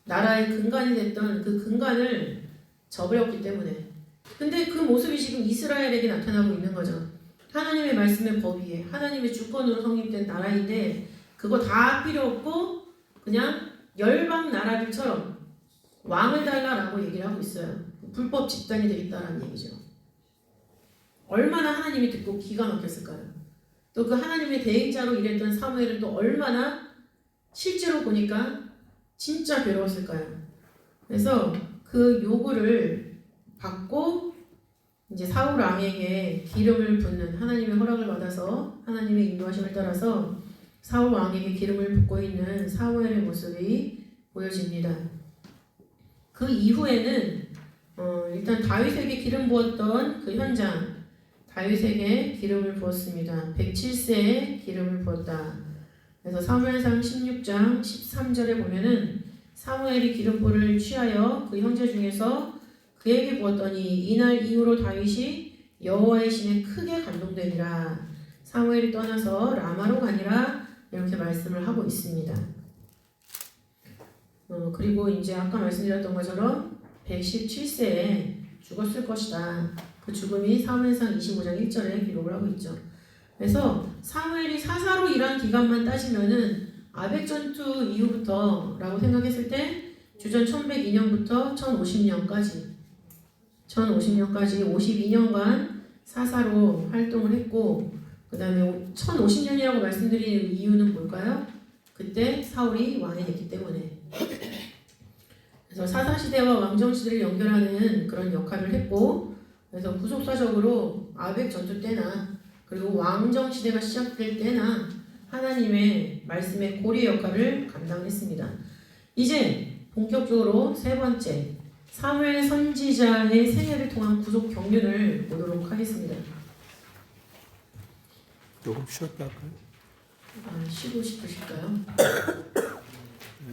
나라의 근간이 됐던 그 근간을 저버렸기 때문에. 근데 그 모습이 지금 이스라엘에게 나타나고 있는 거죠. 하나님의 말씀의 법 위에 하나님의 주권으로 성립된 나라인데 그거 다 필요 없고 그냥 열방 나라들처럼 왕을 달라라고 얘기를 하고 있어요. 불법 집단이 되겠다라는 얘기죠. 얼마나 하나님이 듣고 기가 막혔을까요? 또 그 하나님의 대행자로 일했던 사무엘은 또 얼마나 실제로 보니까 진짜 괴로웠을까요? 그래서 그 요구를 받고 이제 사울 왕에게 기름을 붓는 하나님의 허락을 받아서 하나님의 인도하심을 따라서 사울 왕에게 기름을 붓고 있는 사무엘의 모습이 보여집니다. 그 이후에는 일단 다윗에게 기름 부었던 그 현장, 다윗에게 기름을 부었습니다. 107세에 기름을 부었다. 그래서 사무엘상 16장 13절에 보면은 사무엘이 기름불을 취하여 그 형제 중에서 그에게 부었더니 이날 이후로 다윗이 여호와의 신에 크게 감동되니라. 사무엘이 떠나서 라마로 가니라. 이렇게 말씀을 하고 있습니다. 그리고 이제 아까 말씀드렸던 것처럼 117세에 죽었을 것이다. 그 죽음이 사무엘상 25장 1절에 기록을 하고 있죠. 그래서 사무엘이 사사로 일한 기간만 따지면은 아벡 전투 이후부터라고 생각했을 때 주전 1102년부터 1050년까지 52년간 사사로 활동을 했고 그 다음에 1050년이라고 말씀드린 이유는 뭘까요? 그때 사울이 왕이 됐기 때문에 그래서 사사시대와 왕정시대를 연결하는 그런 역할을 했고 그래서 구속사적으로 아벡 전투 때나 그리고 왕정시대가 시작될 때나 하나님의 말씀의 고리 역할을 감당했습니다. 이제 본격적으로 세 번째 사무엘 선지자의 생애를 통한 구속 경륜을 보도록 하겠습니다. 조금 쉬었다 할까요? 쉬고 싶으실까요?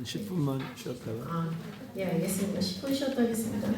10분만 쉬었다가. 예, 알겠습니다. 10분 쉬었다 하겠습니다.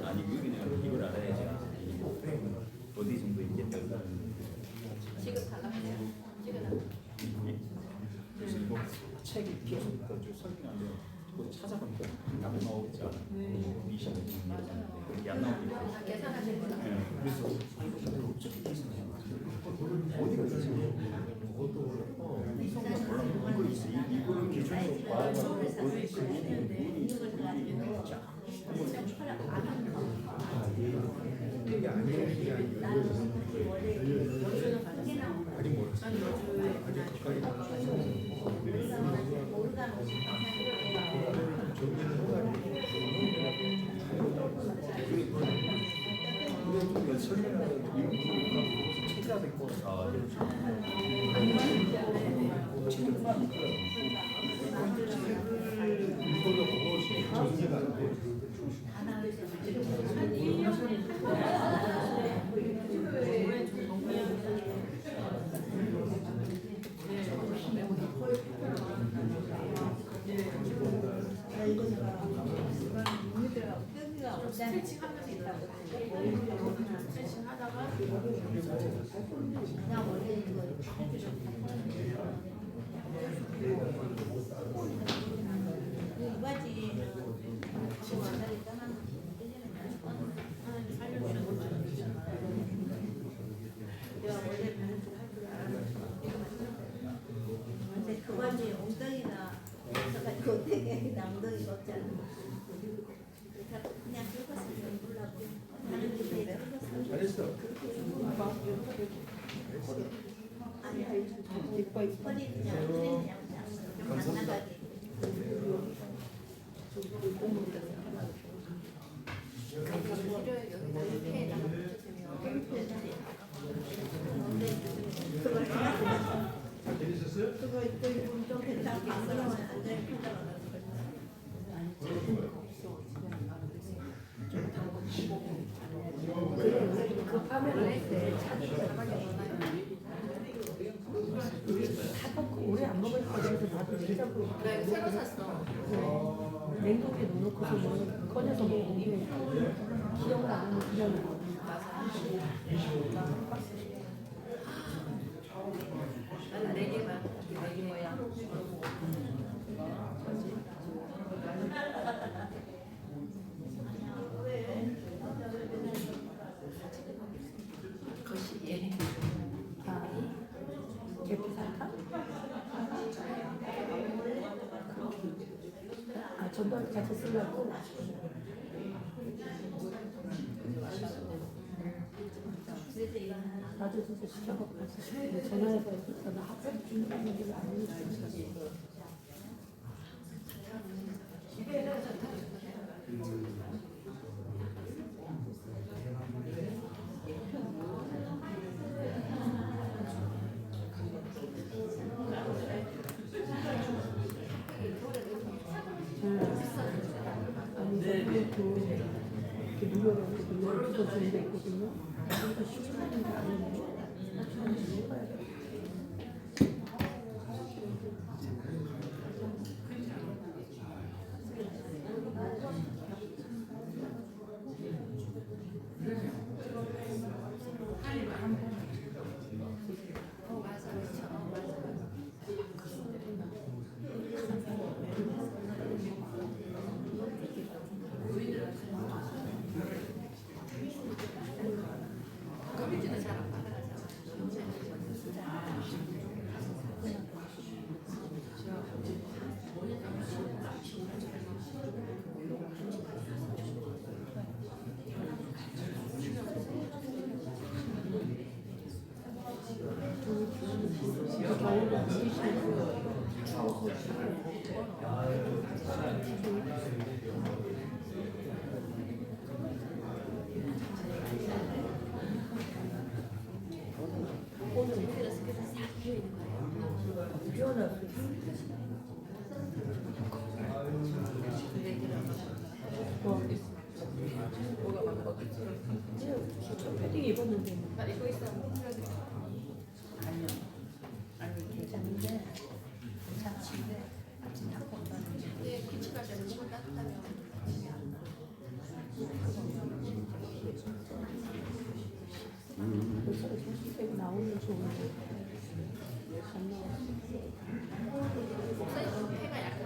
아니 여기는 이걸 알아야지 어디 정도 있겠다. 지금 달라요. 그래서 뭐 책이 계속 설명하는데 그거 찾아보니까 안 나오겠지 않아. 이 시간에 그게 안 나오니까. 계산하는 거. 그래서 어디가 있지? 이성만 몰라. 이거 있어. 이거는 기준으로 봐서 어디 있어? 이게 아니에요. 이게 아니에요. 아직 몰랐어요. 아직 가까이 저기는 이걸로 그것이 정리가 안 돼. 스트레칭 하면서 있다고. 스트레칭 하다가 그냥 원래 이거 이바지 지금 원래 떠나는 하나님 살려주셔서 내가 원래 배는 좀할줄 알았는데 근데 그 바지 엉덩이나 그 엉덩이나 엉덩이가 없잖아. 그냥 긁었으면 몰라고 다른 데에 긁었으면 잘했어. 아니 허리 그냥 안 나가게. 그걸 잘 들으셨어요? 그거 입고 좀 괜찮게 그러면 안전히 편하다고. 그 밤에 다 먹고 오래 안 먹으니까 그래서 나도 냉장고 나 이거 새로 샀어. 냉동에 넣어놓고서 뭐 꺼내서 먹는데 기억을 안 하면 그냥 나는 4개만. 4개 모양. 그것이 얘네. 계피살까? 아 전달 같이 쓰려고 나도 진짜 시켜먹고 있어. 전화해서 나 학생 준다는 얘기를 안 해주셨어. 이렇게 무료로 주는 데 있거든요. 이거 시중하는 게 아니네. 먹어야 돼. 패딩 입었는데 나 이거 있어. 괜찮은데 괜찮은데 아침 딱 먹으면 근데 기침 갈 때는 조금 따뜻하면 정식되고 나오면 좋은데 안 나와. 목소리 너무 폐가 약간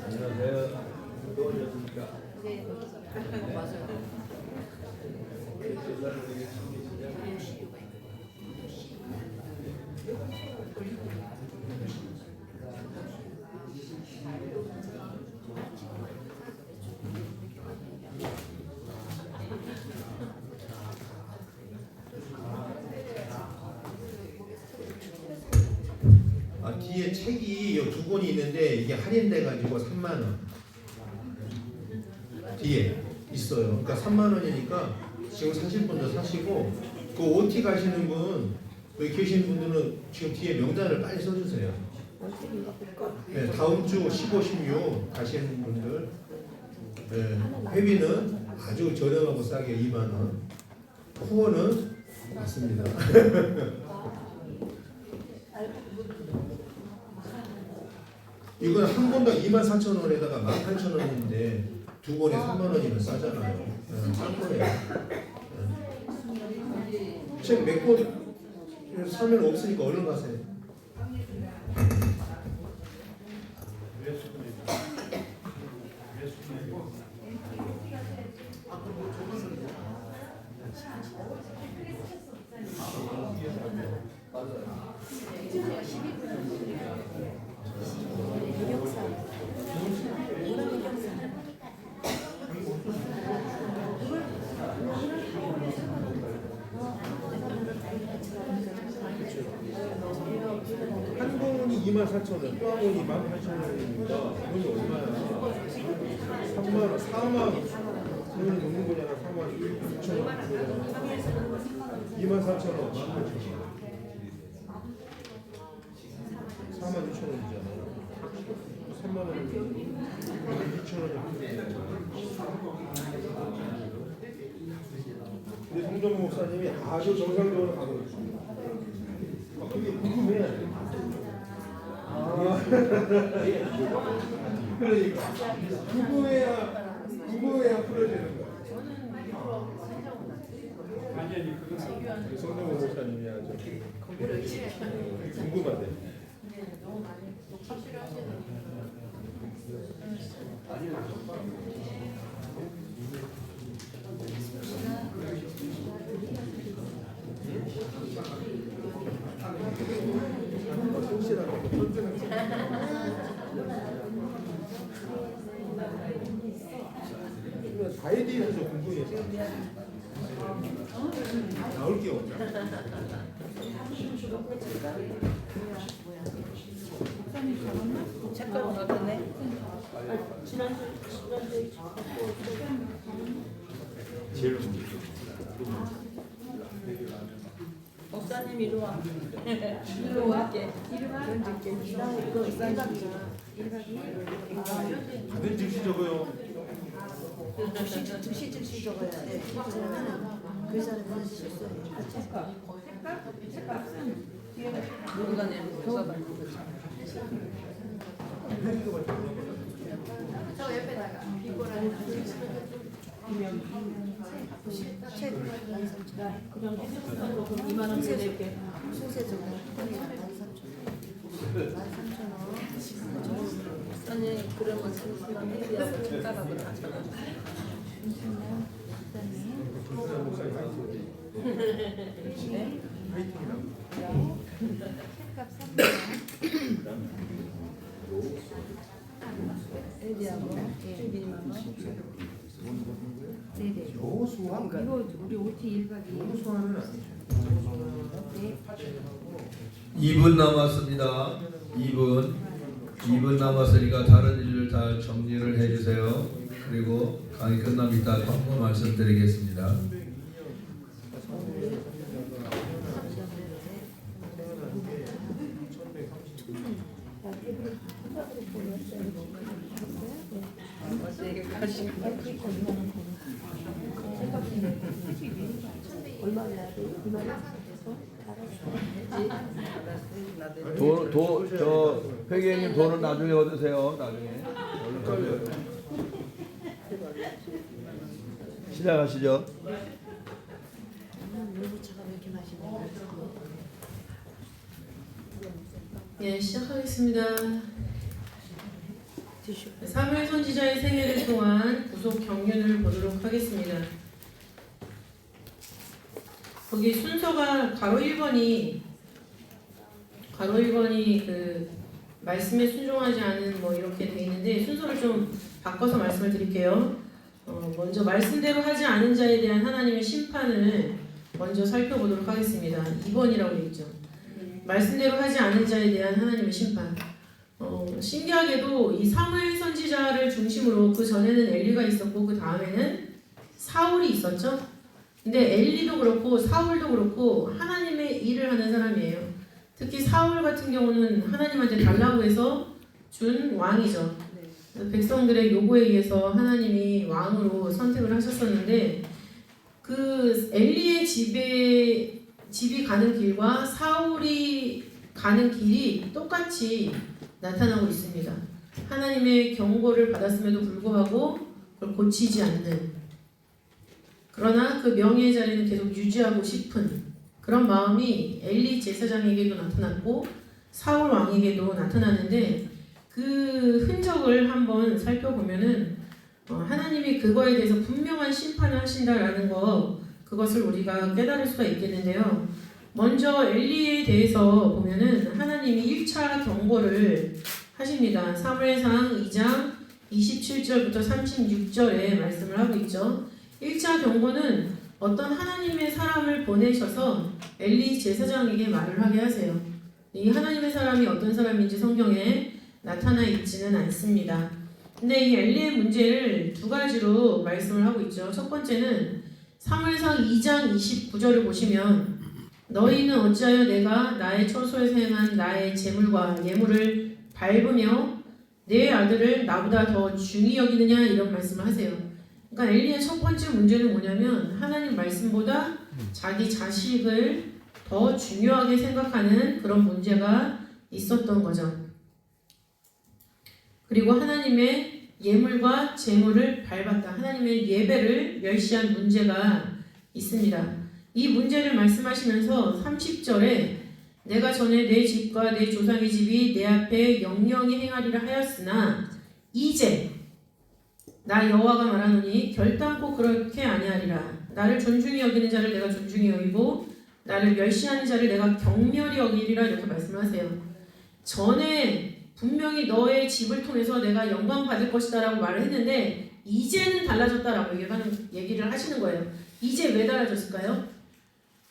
안녕하세요. 무더워졌습니까? 네, 맞아요. 아, 뒤에 책이 요 두 권이 있는데 이게 할인돼 가지고 3만 원. 뒤에 있어요. 그러니까 3만 원이니까 지금 사실 분도 사시고 그 OT 가시는 분 여기 계신 분들은 지금 뒤에 명단을 빨리 써주세요. 네, 다음 주 15, 16 가시는 분들 네, 회비는 아주 저렴하고 싸게 2만 원. 코어는 맞습니다. 이건 한 번당 24,000원에다가 18,000원인데 두 번에 3만 원이면 싸잖아요. 싼 거예요. 책 몇 권 사면 없으니까 얼른 가세요. 한 권이 24,000원, 또 한 권이 18,000원이니까 돈이 얼마야? 3만 원, 4만 원. 돈이 넘는 거잖아. 4만 6천 원. 24,000원, 18,000원. 4만 6천 원이잖아. 3만 원, 2천 원이. 우리 송정국 목사님이 아주 정상적으로 가고 있습니다. 그게 궁금해. 그러니까 궁금해야 풀어지는 거야. 송정국 목사님이 아주 궁금하대. 너무 많이 확실히 하시는 다에 대해서 좀 궁금해서 나올 게 없잖아. 색깔은 어떠네? 목사님 이리 와. 이리 와. 다들 즉시 적어요. 즉시 적어야 돼. 그 사람은 실수해. 누가 내는 거 써봐. 저 옆에다가 이거랑 책 2만 원 낼게. 소세 적어. 13,000원. 아니 그러면 수수랑 회비하고 책가하고 다 적어. 네? 요수학? 이거 우리 OT 1박 2일 요수학은 아니죠. 2분 남았습니다. 2분 남았으니까 다른 일을 다 정리를 해주세요. 그리고 강의 끝나면 이따 광고 말씀드리겠습니다. 저 회계님 돈은 나중에 얻으세요. 나중에. 시작하시죠. 예, 시작하겠습니다. 사무엘 선지자의 생애를 통한 구속 경륜을 보도록 하겠습니다. 거기 순서가 가로 1번이 그 말씀에 순종하지 않은 뭐 이렇게 돼 있는데 순서를 좀 바꿔서 말씀을 드릴게요. 먼저 말씀대로 하지 않은 자에 대한 하나님의 심판을 먼저 살펴보도록 하겠습니다. 2번이라고 되어 있죠. 말씀대로 하지 않은 자에 대한 하나님의 심판. 신기하게도 이 사무엘 선지자를 중심으로 그 전에는 엘리가 있었고 그 다음에는 사울이 있었죠. 근데 엘리도 그렇고 사울도 그렇고 하나님의 일을 하는 사람이에요. 특히 사울 같은 경우는 하나님한테 달라고 해서 준 왕이죠. 그래서 백성들의 요구에 의해서 하나님이 왕으로 선택을 하셨었는데 그 엘리의 집이 가는 길과 사울이 가는 길이 똑같이 나타나고 있습니다. 하나님의 경고를 받았음에도 불구하고 그걸 고치지 않는, 그러나 그 명예의 자리는 계속 유지하고 싶은 그런 마음이 엘리 제사장에게도 나타났고 사울 왕에게도 나타나는데 그 흔적을 한번 살펴보면은 하나님이 그거에 대해서 분명한 심판을 하신다라는 그것을 우리가 깨달을 수가 있겠는데요. 먼저 엘리에 대해서 보면은 하나님이 1차 경고를 하십니다. 사무엘상 2장 27절부터 36절에 말씀을 하고 있죠. 1차 경고는 어떤 하나님의 사람을 보내셔서 엘리 제사장에게 말을 하게 하세요. 이 하나님의 사람이 어떤 사람인지 성경에 나타나 있지는 않습니다. 근데 이 엘리의 문제를 두 가지로 말씀을 하고 있죠. 첫 번째는 사무엘상 2장 29절을 보시면 너희는 어찌하여 내가 나의 처소에서 행한 나의 재물과 예물을 밟으며 내 아들을 나보다 더 중히 여기느냐 이런 말씀을 하세요. 그러니까 엘리의 첫 번째 문제는 뭐냐면 하나님 말씀보다 자기 자식을 더 중요하게 생각하는 그런 문제가 있었던 거죠. 그리고 하나님의 예물과 재물을 밟았다. 하나님의 예배를 멸시한 문제가 있습니다. 이 문제를 말씀하시면서 30절에 내가 전에 내 집과 내 조상의 집이 내 앞에 영영히 행하리라 하였으나 이제 나 여호와가 말하노니 결단코 그렇게 아니하리라. 나를 존중히 여기는 자를 내가 존중히 여기고 나를 멸시하는 자를 내가 경멸히 여기리라 이렇게 말씀하세요. 전에 분명히 너의 집을 통해서 내가 영광 받을 것이다 라고 말을 했는데 이제는 달라졌다라고 얘기를 하시는 거예요. 이제 왜 달라졌을까요?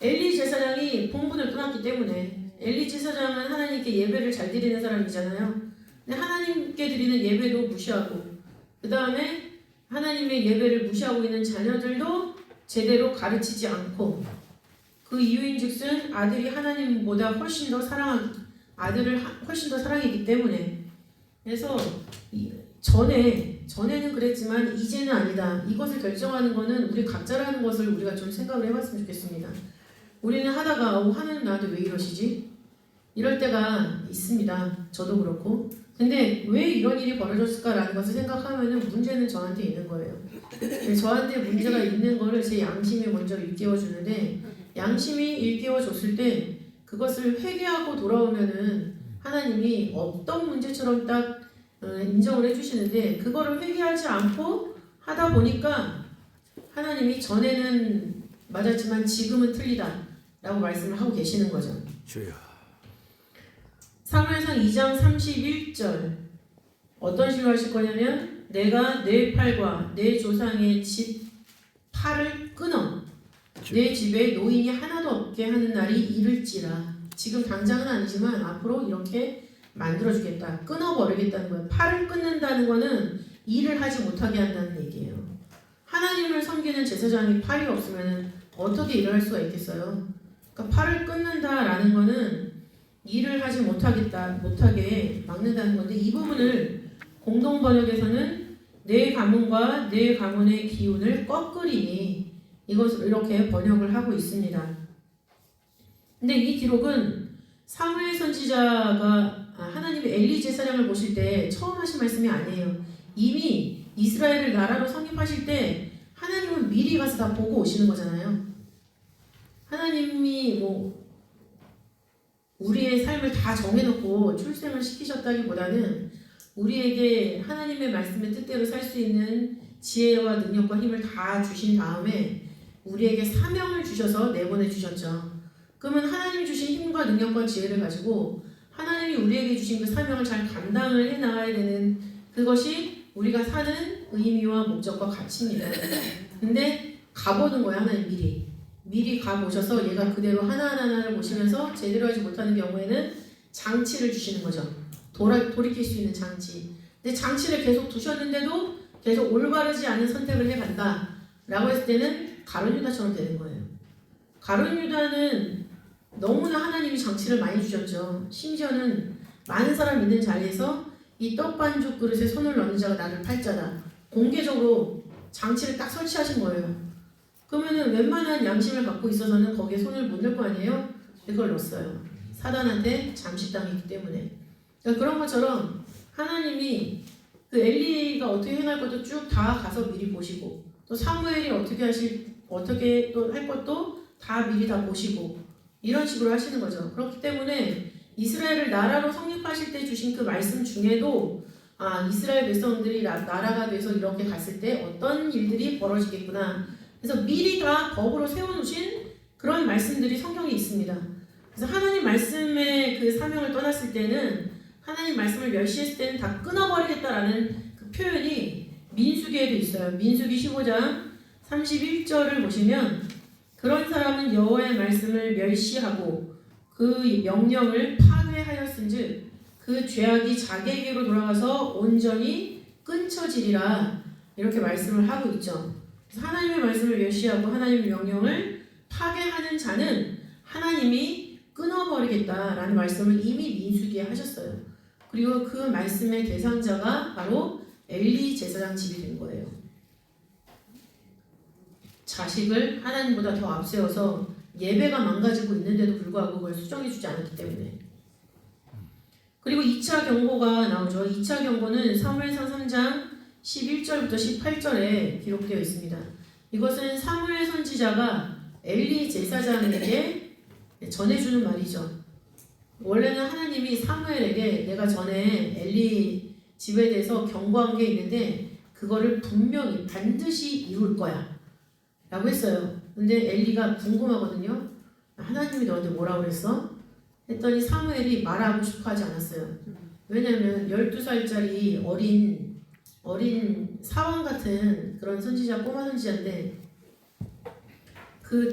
엘리 제사장이 본분을 떠났기 때문에. 엘리 제사장은 하나님께 예배를 잘 드리는 사람이잖아요. 근데 하나님께 드리는 예배도 무시하고 그 다음에 하나님의 예배를 무시하고 있는 자녀들도 제대로 가르치지 않고 그 이유인즉슨 아들이 하나님보다 훨씬 더 아들을 훨씬 더 사랑이기 때문에. 그래서 전에는 그랬지만 이제는 아니다. 이것을 결정하는 것은 우리 각자라는 것을 우리가 좀 생각을 해봤으면 좋겠습니다. 우리는 하다가 하나님 나한테 왜 이러시지? 이럴 때가 있습니다. 저도 그렇고. 근데 왜 이런 일이 벌어졌을까라는 것을 생각하면 문제는 저한테 있는 거예요. 저한테 문제가 있는 거를 제 양심이 먼저 일깨워주는데 양심이 일깨워줬을 때 그것을 회개하고 돌아오면은 하나님이 어떤 문제처럼 딱 인정을 해주시는데 그거를 회개하지 않고 하다 보니까 하나님이 전에는 맞았지만 지금은 틀리다 라고 말씀을 하고 계시는 거죠. 사무엘상 2장 31절 어떤 식으로 하실 거냐면 내가 내 팔과 내 조상의 집 팔을 끊어 내 집에 노인이 하나도 없게 하는 날이 이를지라. 지금 당장은 아니지만 앞으로 이렇게 만들어주겠다. 끊어버리겠다는 거예요. 팔을 끊는다는 거는 일을 하지 못하게 한다는 얘기예요. 하나님을 섬기는 제사장이 팔이 없으면 어떻게 일을 할 수가 있겠어요? 그러니까 팔을 끊는다라는 거는 일을 하지 못하게 막는다는 건데 이 부분을 공동 번역에서는 내 가문과 내 가문의 기운을 꺾으리니 이것을 이렇게 번역을 하고 있습니다. 근데 이 기록은 사무엘 선지자가 하나님의 엘리 제사장을 보실 때 처음 하신 말씀이 아니에요. 이미 이스라엘을 나라로 성립하실 때 하나님은 미리 가서 다 보고 오시는 거잖아요. 하나님이 우리의 삶을 다 정해놓고 출생을 시키셨다기보다는 우리에게 하나님의 말씀의 뜻대로 살 수 있는 지혜와 능력과 힘을 다 주신 다음에 우리에게 사명을 주셔서 내보내 주셨죠. 그러면 하나님 주신 힘과 능력과 지혜를 가지고 하나님이 우리에게 주신 그 사명을 잘 감당을 해나가야 되는 그것이 우리가 사는 의미와 목적과 가치입니다. 근데 가보는 거야. 하나님 미리 가보셔서 얘가 그대로 하나하나를 보시면서 제대로 하지 못하는 경우에는 장치를 주시는 거죠. 돌이킬 수 있는 장치. 근데 장치를 계속 두셨는데도 계속 올바르지 않은 선택을 해간다 라고 했을 때는 가룟 유다처럼 되는 거예요. 가룟 유다는 너무나 하나님이 장치를 많이 주셨죠. 심지어는 많은 사람 있는 자리에서 이 떡반죽 그릇에 손을 넣는 자가 나를 팔자다. 공개적으로 장치를 딱 설치하신 거예요. 그러면은 웬만한 양심을 갖고 있어서는 거기에 손을 못 넣을 거 아니에요? 그걸 넣었어요. 사단한테 잠식당했기 때문에. 그러니까 그런 것처럼 하나님이 그 엘리가 어떻게 행할 것도 쭉 다 가서 미리 보시고, 또 사무엘이 어떻게 또 할 것도 다 미리 다 보시고, 이런 식으로 하시는 거죠. 그렇기 때문에 이스라엘을 나라로 성립하실 때 주신 그 말씀 중에도 이스라엘 백성들이 나라가 돼서 이렇게 갔을 때 어떤 일들이 벌어지겠구나. 그래서 미리 다 법으로 세워놓으신 그런 말씀들이 성경에 있습니다. 그래서 하나님 말씀의 그 사명을 떠났을 때는, 하나님 말씀을 멸시했을 때는 다 끊어버리겠다라는 그 표현이 민수기에도 있어요. 민수기 15장 31절을 보시면, 그런 사람은 여호와의 말씀을 멸시하고 그 명령을 파괴하였은즉 그 죄악이 자기에게로 돌아가서 온전히 끊쳐지리라, 이렇게 말씀을 하고 있죠. 그래서 하나님의 말씀을 멸시하고 하나님의 명령을 파괴하는 자는 하나님이 끊어버리겠다라는 말씀을 이미 민수기에 하셨어요. 그리고 그 말씀의 대상자가 바로 엘리 제사장 집이 된 거예요. 자식을 하나님보다 더 앞세워서 예배가 망가지고 있는데도 불구하고 그걸 수정해주지 않았기 때문에. 그리고 2차 경고가 나오죠. 2차 경고는 사무엘상 3장 11절부터 18절에 기록되어 있습니다. 이것은 사무엘 선지자가 엘리 제사장에게 전해주는 말이죠. 원래는 하나님이 사무엘에게 내가 전에 엘리 집에 대해서 경고한 게 있는데 그거를 분명히 반드시 이룰 거야 라고 했어요. 근데 엘리가 궁금하거든요. 하나님이 너한테 뭐라고 그랬어? 했더니 사무엘이 말하고 싶어 하지 않았어요. 왜냐면 12살짜리 어린 사원 같은 그런 선지자, 꼬마 선지자인데 그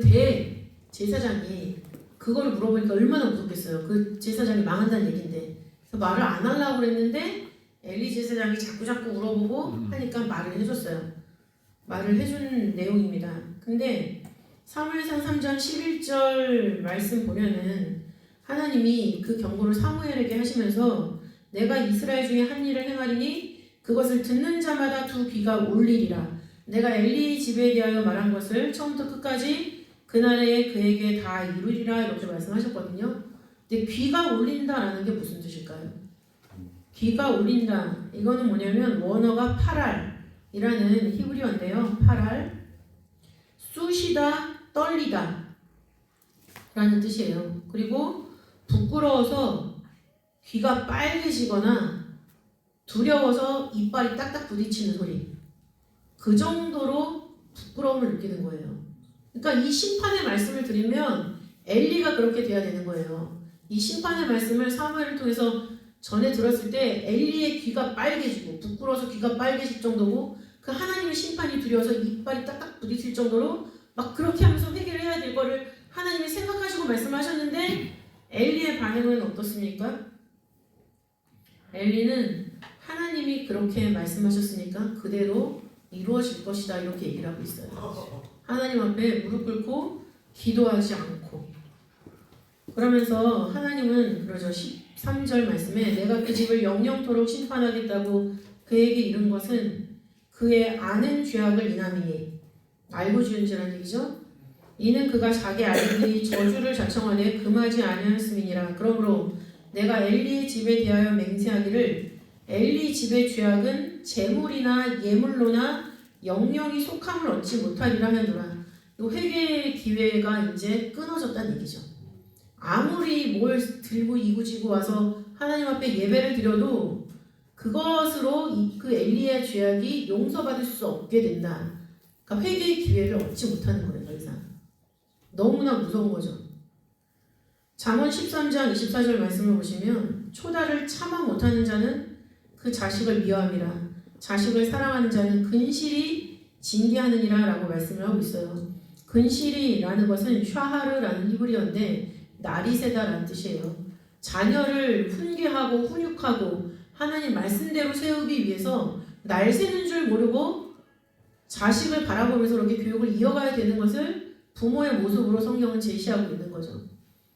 제사장이 그거를 물어보니까 얼마나 무섭겠어요. 그 제사장이 망한다는 얘기인데. 그래서 말을 안 하려고 그랬는데 엘리 제사장이 자꾸 물어보고 하니까 말을 해줬어요. 말을 해준 내용입니다. 근데 사무엘상 3장 11절 말씀 보면은 하나님이 그 경고를 사무엘에게 하시면서 내가 이스라엘 중에 한 일을 행하리니 그것을 듣는 자마다 두 귀가 울리리라. 내가 엘리 집에 대하여 말한 것을 처음부터 끝까지 그날에 그에게 다 이루리라, 이렇게 말씀하셨거든요. 근데 귀가 울린다라는 게 무슨 뜻일까요? 귀가 울린다. 이거는 뭐냐면 원어가 파랄이라는 히브리어인데요. 파랄. 쑤시다, 떨리다 라는 뜻이에요. 그리고 부끄러워서 귀가 빨개지거나 두려워서 이빨이 딱딱 부딪히는 소리. 그 정도로 부끄러움을 느끼는 거예요. 그러니까 이 심판의 말씀을 드리면 엘리가 그렇게 돼야 되는 거예요. 이 심판의 말씀을 사무엘을 통해서 전에 들었을 때 엘리의 귀가 빨개지고 부끄러워서 귀가 빨개질 정도고 그 하나님의 심판이 두려워서 이빨이 딱딱 부딪힐 정도로 막 그렇게 하면서 회개를 해야 될 거를 하나님이 생각하시고 말씀하셨는데 엘리의 반응은 어떻습니까? 엘리는 하나님이 그렇게 말씀하셨으니까 그대로 이루어질 것이다, 이렇게 얘기를 하고 있어요. 하나님 앞에 무릎 꿇고 기도하지 않고. 그러면서 하나님은 그러죠. 13절 말씀에 내가 그 집을 영영토록 심판하겠다고 그에게 이른 것은 그의 아는 죄악을 인함이니. 알고 지은지라는 얘기죠. 이는 그가 자기 아들이 저주를 자청하되 금하지 아니하였음이니라. 그러므로 내가 엘리의 집에 대하여 맹세하기를 엘리 집의 죄악은 재물이나 예물로나 영영이 속함을 얻지 못하리라 하노라. 이 회개의 기회가 이제 끊어졌다는 얘기죠. 아무리 뭘 들고 이구지고 와서 하나님 앞에 예배를 드려도 그것으로 그 엘리의 죄악이 용서받을 수 없게 된다. 그러니까 회개의 기회를 얻지 못하는 거예요. 더 이상. 너무나 무서운 거죠. 잠언 13장 24절 말씀을 보시면 초다를 참아 못하는 자는 그 자식을 미워함이라. 자식을 사랑하는 자는 근실이 징계하느니라 라고 말씀을 하고 있어요. 근실이라는 것은 샤하르라는 히브리어인데 날이 새다라는 뜻이에요. 자녀를 훈계하고 훈육하고 하나님 말씀대로 세우기 위해서 날 새는 줄 모르고 자식을 바라보면서 그렇게 교육을 이어가야 되는 것을 부모의 모습으로 성경은 제시하고 있는 거죠.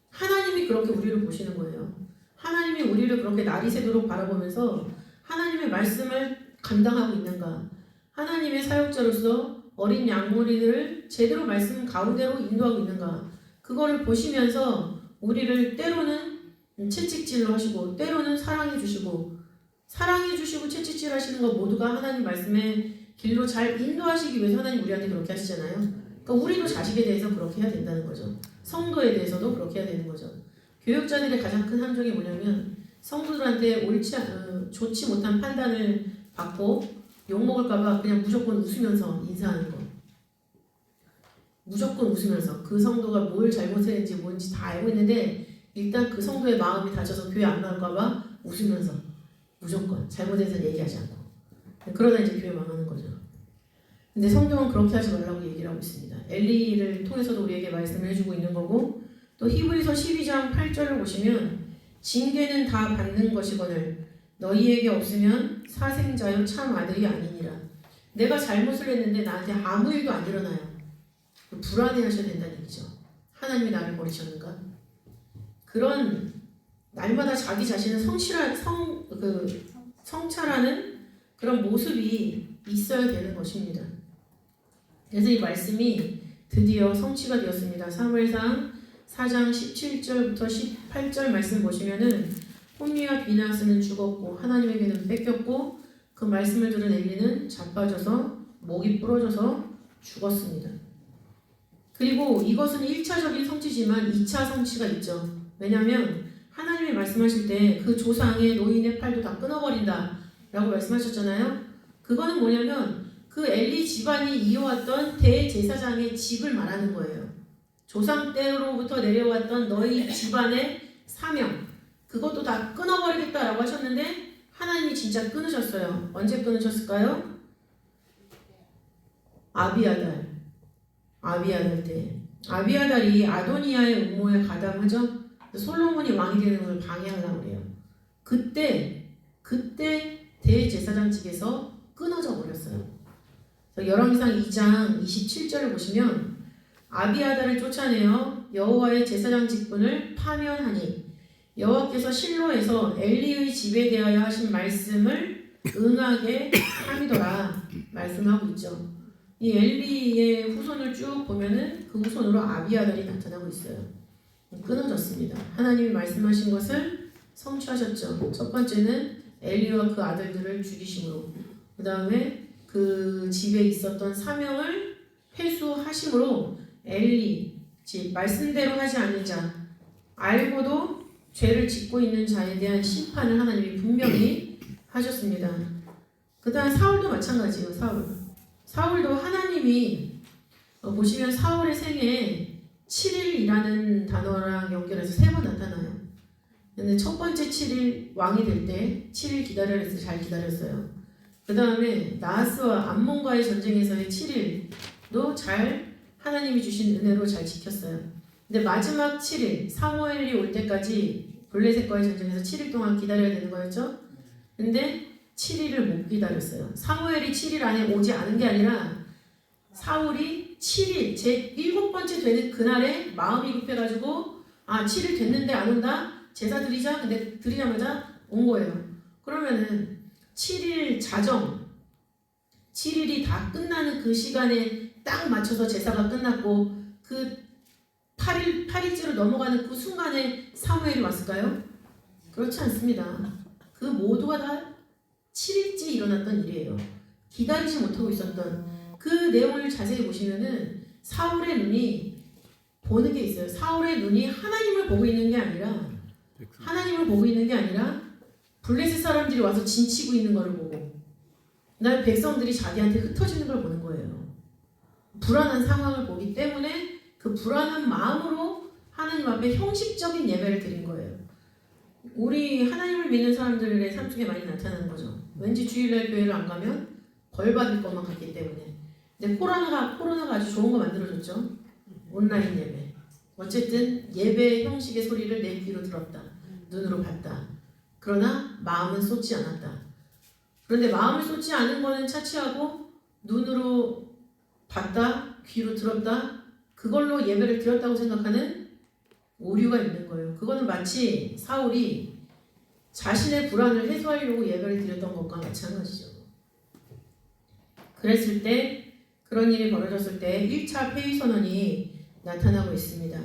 하나님이 그렇게 우리를 보시는 거예요. 하나님이 우리를 그렇게 날이 새도록 바라보면서 하나님의 말씀을 감당하고 있는가? 하나님의 사역자로서 어린 양무리들을 제대로 말씀 가운데로 인도하고 있는가? 그거를 보시면서 우리를 때로는 채찍질로 하시고 때로는 사랑해 주시고 채찍질 하시는 것 모두가 하나님 말씀의 길로 잘 인도하시기 위해서 하나님 우리한테 그렇게 하시잖아요. 그러니까 우리도 자식에 대해서 그렇게 해야 된다는 거죠. 성도에 대해서도 그렇게 해야 되는 거죠. 교육자들의 가장 큰 함정이 뭐냐면 성도들한테 좋지 못한 판단을 받고 욕먹을까봐 그냥 무조건 웃으면서 인사하는 거. 무조건 웃으면서 그 성도가 뭘 잘못했는지 뭔지 다 알고 있는데 일단 그 성도의 마음이 다쳐서 교회 안 나올까봐 웃으면서 무조건 잘못해서 얘기하지 않고 그러다 이제 교회 망하는 거죠. 근데 성경은 그렇게 하지 말라고 얘기를 하고 있습니다. 엘리를 통해서도 우리에게 말씀을 해주고 있는 거고 또 히브리서 12장 8절을 보시면 징계는 다 받는 것이거늘 너희에게 없으면 사생자요 참 아들이 아니니라. 내가 잘못을 했는데 나한테 아무 일도 안 일어나요. 불안해하셔야 된다는 얘기죠. 하나님이 나를 버리셨는가? 그런 날마다 자기 자신을 성찰하는 그런 모습이 있어야 되는 것입니다. 그래서 이 말씀이 드디어 성취가 되었습니다. 사무엘상 4장 17절부터 18절 말씀 보시면은 홈리와 비나스는 죽었고 하나님에게는 뺏겼고 그 말씀을 들은 엘리는 자빠져서 목이 부러져서 죽었습니다. 그리고 이것은 1차적인 성취지만 2차 성취가 있죠. 왜냐하면 하나님이 말씀하실 때 그 조상의 노인의 팔도 다 끊어버린다 라고 말씀하셨잖아요. 그거는 뭐냐면 그 엘리 집안이 이어왔던 대제사장의 집을 말하는 거예요. 조상 때로부터 내려왔던 너희 집안의 사명 그것도 다 끊어버리겠다라고 하셨는데 하나님이 진짜 끊으셨어요. 언제 끊으셨을까요? 아비아달 때 아비아달이 아도니아의 음모에 가담하죠. 솔로몬이 왕이 되는 걸 방해하려고 해요. 그때 대제사장직에서 끊어져 버렸어요. 열왕기상 2장 27절을 보시면 아비아달을 쫓아내어 여호와의 제사장 직분을 파면하니 여호와께서 실로에서 엘리의 집에 대하여 하신 말씀을 응하게 함이더라 말씀하고 있죠. 이 엘리의 후손을 쭉 보면은 그 후손으로 아비아달이 나타나고 있어요. 끊어졌습니다. 하나님이 말씀하신 것을 성취하셨죠. 첫 번째는 엘리와 그 아들들을 죽이심으로, 그 다음에 그 집에 있었던 사명을 회수하심으로 엘리 집 말씀대로 하지 않는 자, 알고도 죄를 짓고 있는 자에 대한 심판을 하나님이 분명히 하셨습니다. 그 다음 사울도 마찬가지예요. 사울도 하나님이 보시면 사울의 생에 7일이라는 단어랑 연결해서 3번 나타나요. 근데 첫 번째 7일 왕이 될 때 7일 기다려야 해서 잘 기다렸어요. 그 다음에 나하스와 암몬과의 전쟁에서의 7일도 잘 하나님이 주신 은혜로 잘 지켰어요. 근데 마지막 7일 사무엘이 올 때까지 블레셋과의 전쟁에서 7일 동안 기다려야 되는 거였죠. 근데 7일을 못 기다렸어요. 사무엘이 7일 안에 오지 않은 게 아니라 사울이 7일 제 7번째 되는 그날에 마음이 급해가지고 7일 됐는데 안 온다? 제사 드리자? 근데 드리자마자 온 거예요. 그러면은 7일 자정 7일이 다 끝나는 그 시간에 딱 맞춰서 제사가 끝났고 그 8일째로 넘어가는 그 순간에 사무엘이 왔을까요? 그렇지 않습니다. 그 모두가 다 7일째 일어났던 일이에요. 기다리지 못하고 있었던 그 내용을 자세히 보시면은 사울의 눈이 보는 게 있어요. 사울의 눈이 하나님을 보고 있는 게 아니라 블레셋 사람들이 와서 진치고 있는 거를 보고 그다음에 백성들이 자기한테 흩어지는 걸 보는 거예요. 불안한 상황을 보기 때문에 그 불안한 마음으로 하나님 앞에 형식적인 예배를 드린 거예요. 우리 하나님을 믿는 사람들의 삶 속에 많이 나타나는 거죠. 왠지 주일날 교회를 안 가면 벌 받을 것만 같기 때문에. 근데 코로나가 아주 좋은 거 만들어줬죠. 온라인 예배. 어쨌든 예배 형식의 소리를 내 귀로 들었다. 눈으로 봤다. 그러나 마음은 쏟지 않았다. 그런데 마음을 쏟지 않은 거는 차치하고 눈으로 봤다, 귀로 들었다, 그걸로 예배를 드렸다고 생각하는 오류가 있는 거예요. 그거는 마치 사울이 자신의 불안을 해소하려고 예배를 드렸던 것과 마찬가지죠. 그랬을 때, 그런 일이 벌어졌을 때 1차 폐위 선언이 나타나고 있습니다.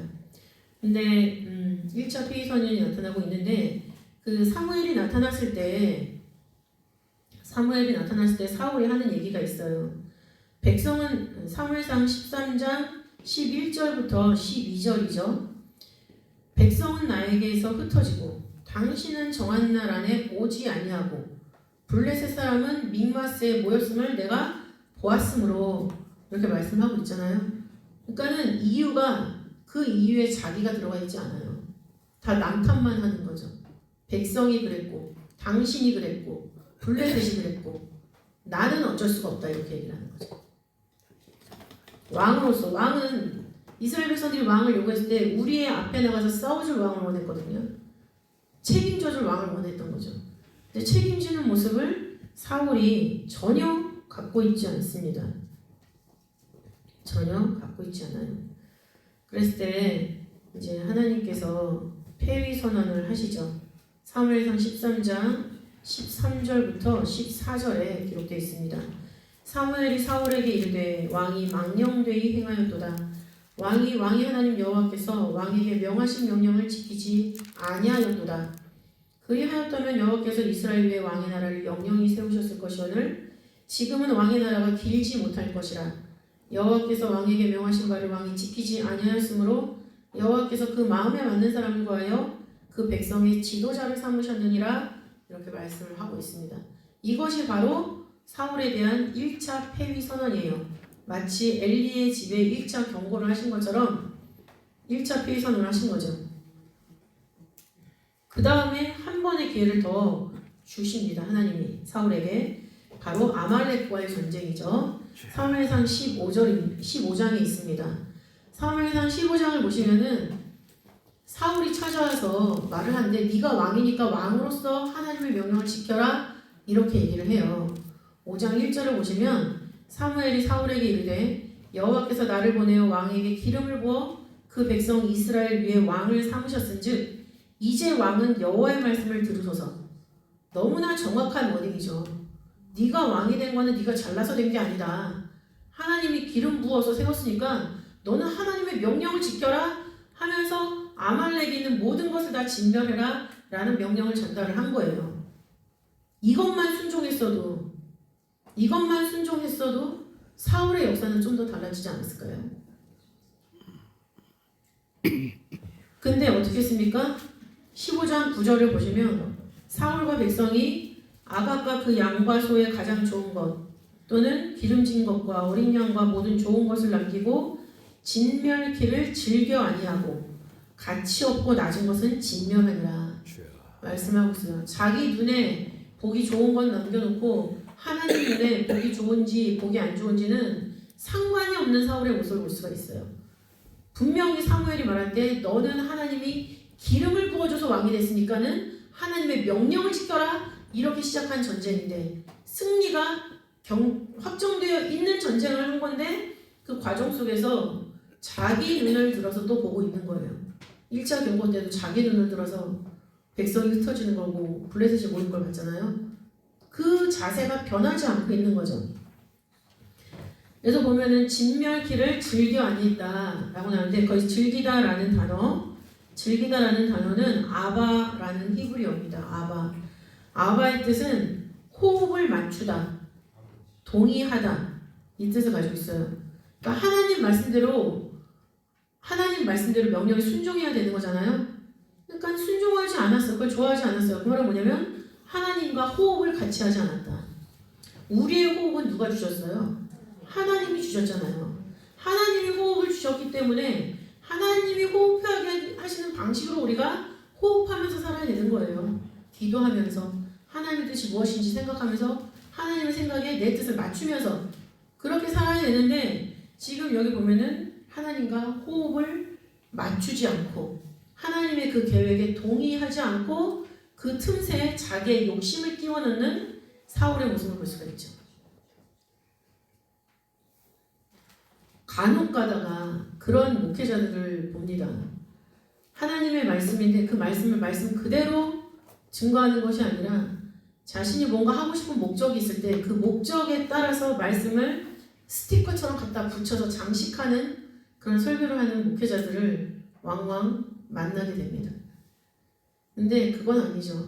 근데 1차 폐위 선언이 나타나고 있는데 그 사무엘이 나타났을 때 사울이 하는 얘기가 있어요. 백성은 사무엘상 13장 11절부터 12절이죠. 백성은 나에게서 흩어지고 당신은 정한 날 안에 오지 아니하고 블레셋 사람은 믹마스에 모였음을 내가 보았으므로 이렇게 말씀하고 있잖아요. 그러니까는 이유가 그 이유에 자기가 들어가 있지 않아요. 다 남탓만 하는 거죠. 백성이 그랬고 당신이 그랬고 블레셋이 그랬고 나는 어쩔 수가 없다 이렇게 얘기를 하는 거죠. 왕으로서 왕은 이스라엘 백성들이 왕을 요구했을 때 우리의 앞에 나가서 싸워줄 왕을 원했거든요. 책임져줄 왕을 원했던 거죠. 근데 책임지는 모습을 사울이 전혀 갖고 있지 않습니다. 전혀 갖고 있지 않아요. 그랬을 때 이제 하나님께서 폐위 선언을 하시죠. 사무엘상 13장 13절부터 14절에 기록되어 있습니다. 사무엘이 사울에게 이르되 왕이 망령되이 행하였도다. 왕이 하나님 여호와께서 왕에게 명하신 명령을 지키지 아니하였도다. 그리하였다면 여호와께서 이스라엘 위에 왕의 나라를 영영히 세우셨을 것이오늘 지금은 왕의 나라가 길지 못할 것이라. 여호와께서 왕에게 명하신 바를 왕이 지키지 아니하였으므로 여호와께서 그 마음에 맞는 사람을 구하여 그 백성의 지도자를 삼으셨느니라. 이렇게 말씀을 하고 있습니다. 이것이 바로 사울에 대한 1차 폐위 선언이에요. 마치 엘리의 집에 1차 경고를 하신 것처럼 1차 폐위 선언을 하신 거죠. 그 다음에 한 번의 기회를 더 주십니다. 하나님이 사울에게. 바로 아말렉과의 전쟁이죠. 사무엘상 15장에 있습니다. 사무엘상 15장을 보시면은 사울이 찾아와서 말을 하는데 네가 왕이니까 왕으로서 하나님의 명령을 지켜라 이렇게 얘기를 해요. 5장 1절을 보시면 사무엘이 사울에게 이르되 여호와께서 나를 보내어 왕에게 기름을 부어 그 백성 이스라엘 위에 왕을 삼으셨은즉 이제 왕은 여호와의 말씀을 들으소서. 너무나 정확한 워딩이죠. 네가 왕이 된 거는 네가 잘나서 된 게 아니다. 하나님이 기름 부어서 세웠으니까 너는 하나님의 명령을 지켜라 하면서 아말렉에 있는 모든 것을 다 진멸해라 라는 명령을 전달을 한 거예요. 이것만 순종했어도 사울의 역사는 좀 더 달라지지 않았을까요? 근데 어떻게 했습니까? 15장 9절을 보시면 사울과 백성이 아각과 그 양과 소의 가장 좋은 것 또는 기름진 것과 어린 양과 모든 좋은 것을 남기고 진멸키를 즐겨 아니하고 가치 없고 낮은 것은 진멸하니라 말씀하고 있어요. 자기 눈에 보기 좋은 건 남겨놓고 하나님 눈에 보기 좋은지 보기 안 좋은지는 상관이 없는 사울의 모습을 볼 수가 있어요. 분명히 사무엘이 말할 때 너는 하나님이 기름을 부어줘서 왕이 됐으니까는 하나님의 명령을 지켜라 이렇게 시작한 전쟁인데 승리가 확정되어 있는 전쟁을 한 건데 그 과정 속에서 자기 눈을 들어서 또 보고 있는 거예요. 1차 경고 때도 자기 눈을 들어서 백성이 흩어지는 거고 블레셋이 모인 걸 봤잖아요. 그 자세가 변하지 않고 있는 거죠. 그래서 보면은 진멸키를 즐겨 아니했다 라고 나오는데 거기 즐기다라는 단어는 아바라는 히브리어입니다. 아바의 뜻은 호흡을 맞추다, 동의하다 이 뜻을 가지고 있어요. 그러니까 하나님 말씀대로 명령에 순종해야 되는 거잖아요. 그러니까 순종하지 않았어요. 그걸 좋아하지 않았어요. 그 말은 뭐냐면 하나님과 호흡을 같이 하지 않았다. 우리의 호흡은 누가 주셨어요? 하나님이 주셨잖아요. 하나님이 호흡을 주셨기 때문에 하나님이 호흡하게 하시는 방식으로 우리가 호흡하면서 살아야 되는 거예요. 기도하면서 하나님의 뜻이 무엇인지 생각하면서 하나님의 생각에 내 뜻을 맞추면서 그렇게 살아야 되는데 지금 여기 보면은 하나님과 호흡을 맞추지 않고 하나님의 그 계획에 동의하지 않고 그 틈새에 자기의 욕심을 끼워 넣는 사울의 모습을 볼 수가 있죠. 간혹 가다가 그런 목회자들을 봅니다. 하나님의 말씀인데 그 말씀 그대로 증거하는 것이 아니라 자신이 뭔가 하고 싶은 목적이 있을 때 그 목적에 따라서 말씀을 스티커처럼 갖다 붙여서 장식하는 그런 설교를 하는 목회자들을 왕왕 만나게 됩니다. 근데 그건 아니죠.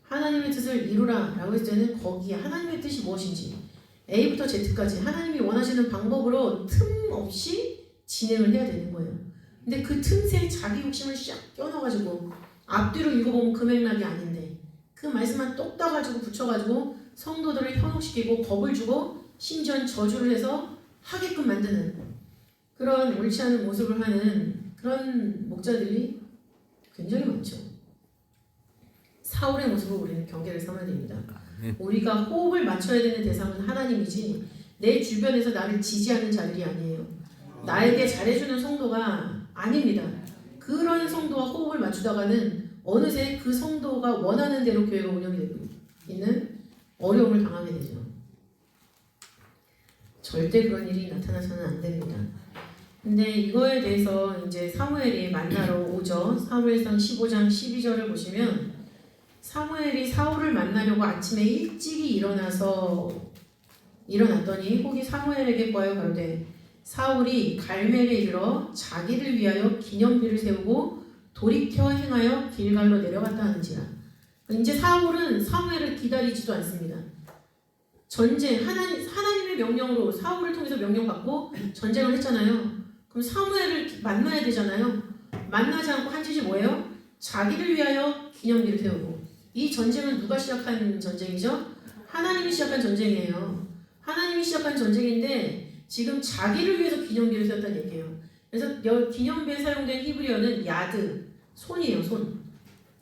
하나님의 뜻을 이루라 라고 했을 때는 거기에 하나님의 뜻이 무엇인지 A부터 Z까지 하나님이 원하시는 방법으로 틈 없이 진행을 해야 되는 거예요. 근데 그 틈새에 자기 욕심을 쫙 껴넣어가지고 앞뒤로 읽어보면 그 맥락이 아닌데 그 말씀만 똑 따가지고 붙여가지고 성도들을 현혹시키고 겁을 주고 심지어 저주를 해서 하게끔 만드는 그런 옳지 않은 모습을 하는 그런 목자들이 굉장히 많죠. 사울의 모습을 우리는 경계를 삼아야 됩니다. 우리가 호흡을 맞춰야 되는 대상은 하나님이지 내 주변에서 나를 지지하는 자들이 아니에요. 나에게 잘해주는 성도가 아닙니다. 그런 성도와 호흡을 맞추다가는 어느새 그 성도가 원하는 대로 교회가 운영이 되고 있는 어려움을 당하게 되죠. 절대 그런 일이 나타나서는 안 됩니다. 근데 이거에 대해서 이제 사무엘이 만나러 오죠. 사무엘상 15장 12절을 보시면 사무엘이 사울을 만나려고 아침에 일찍이 일어났더니 혹이 사무엘에게 보아여 가로되 사울이 갈멜에 이르러 자기를 위하여 기념비를 세우고 돌이켜 행하여 길갈로 내려갔다 하는지라. 이제 사울은 사무엘을 기다리지도 않습니다. 전쟁 하나님의 명령으로 사울을 통해서 명령받고 전쟁을 했잖아요. 그럼 사무엘을 만나야 되잖아요. 만나지 않고 한 짓이 뭐예요? 자기를 위하여 기념비를 세우고. 이 전쟁은 누가 시작한 전쟁이죠? 하나님이 시작한 전쟁이에요. 하나님이 시작한 전쟁인데 지금 자기를 위해서 기념비를 세웠다는 얘기예요. 그래서 기념비에 사용된 히브리어는 야드, 손이에요. 손.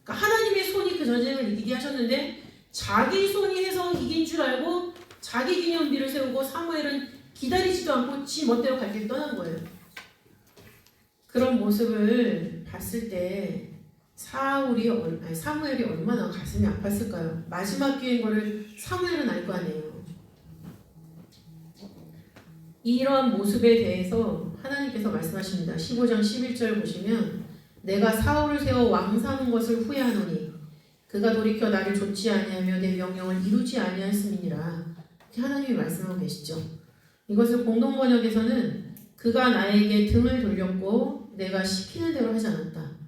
그러니까 하나님의 손이 그 전쟁을 이기게 하셨는데 자기 손이 해서 이긴 줄 알고 자기 기념비를 세우고 사무엘은 기다리지도 않고 지 멋대로 갈 길 떠난 거예요. 그런 모습을 봤을 때 사무엘이 얼마나 가슴이 아팠을까요? 마지막 기회인 거를 사무엘은 알 거 아니에요. 이러한 모습에 대해서 하나님께서 말씀하십니다. 15장 11절 보시면 내가 사울을 세워 왕 삼은 것을 후회하노니 그가 돌이켜 나를 좇지 아니하며 내 명령을 이루지 아니하였음이니라. 이렇게 하나님이 말씀하고 계시죠. 이것을 공동번역에서는 그가 나에게 등을 돌렸고 내가 시키는 대로 하지 않았다.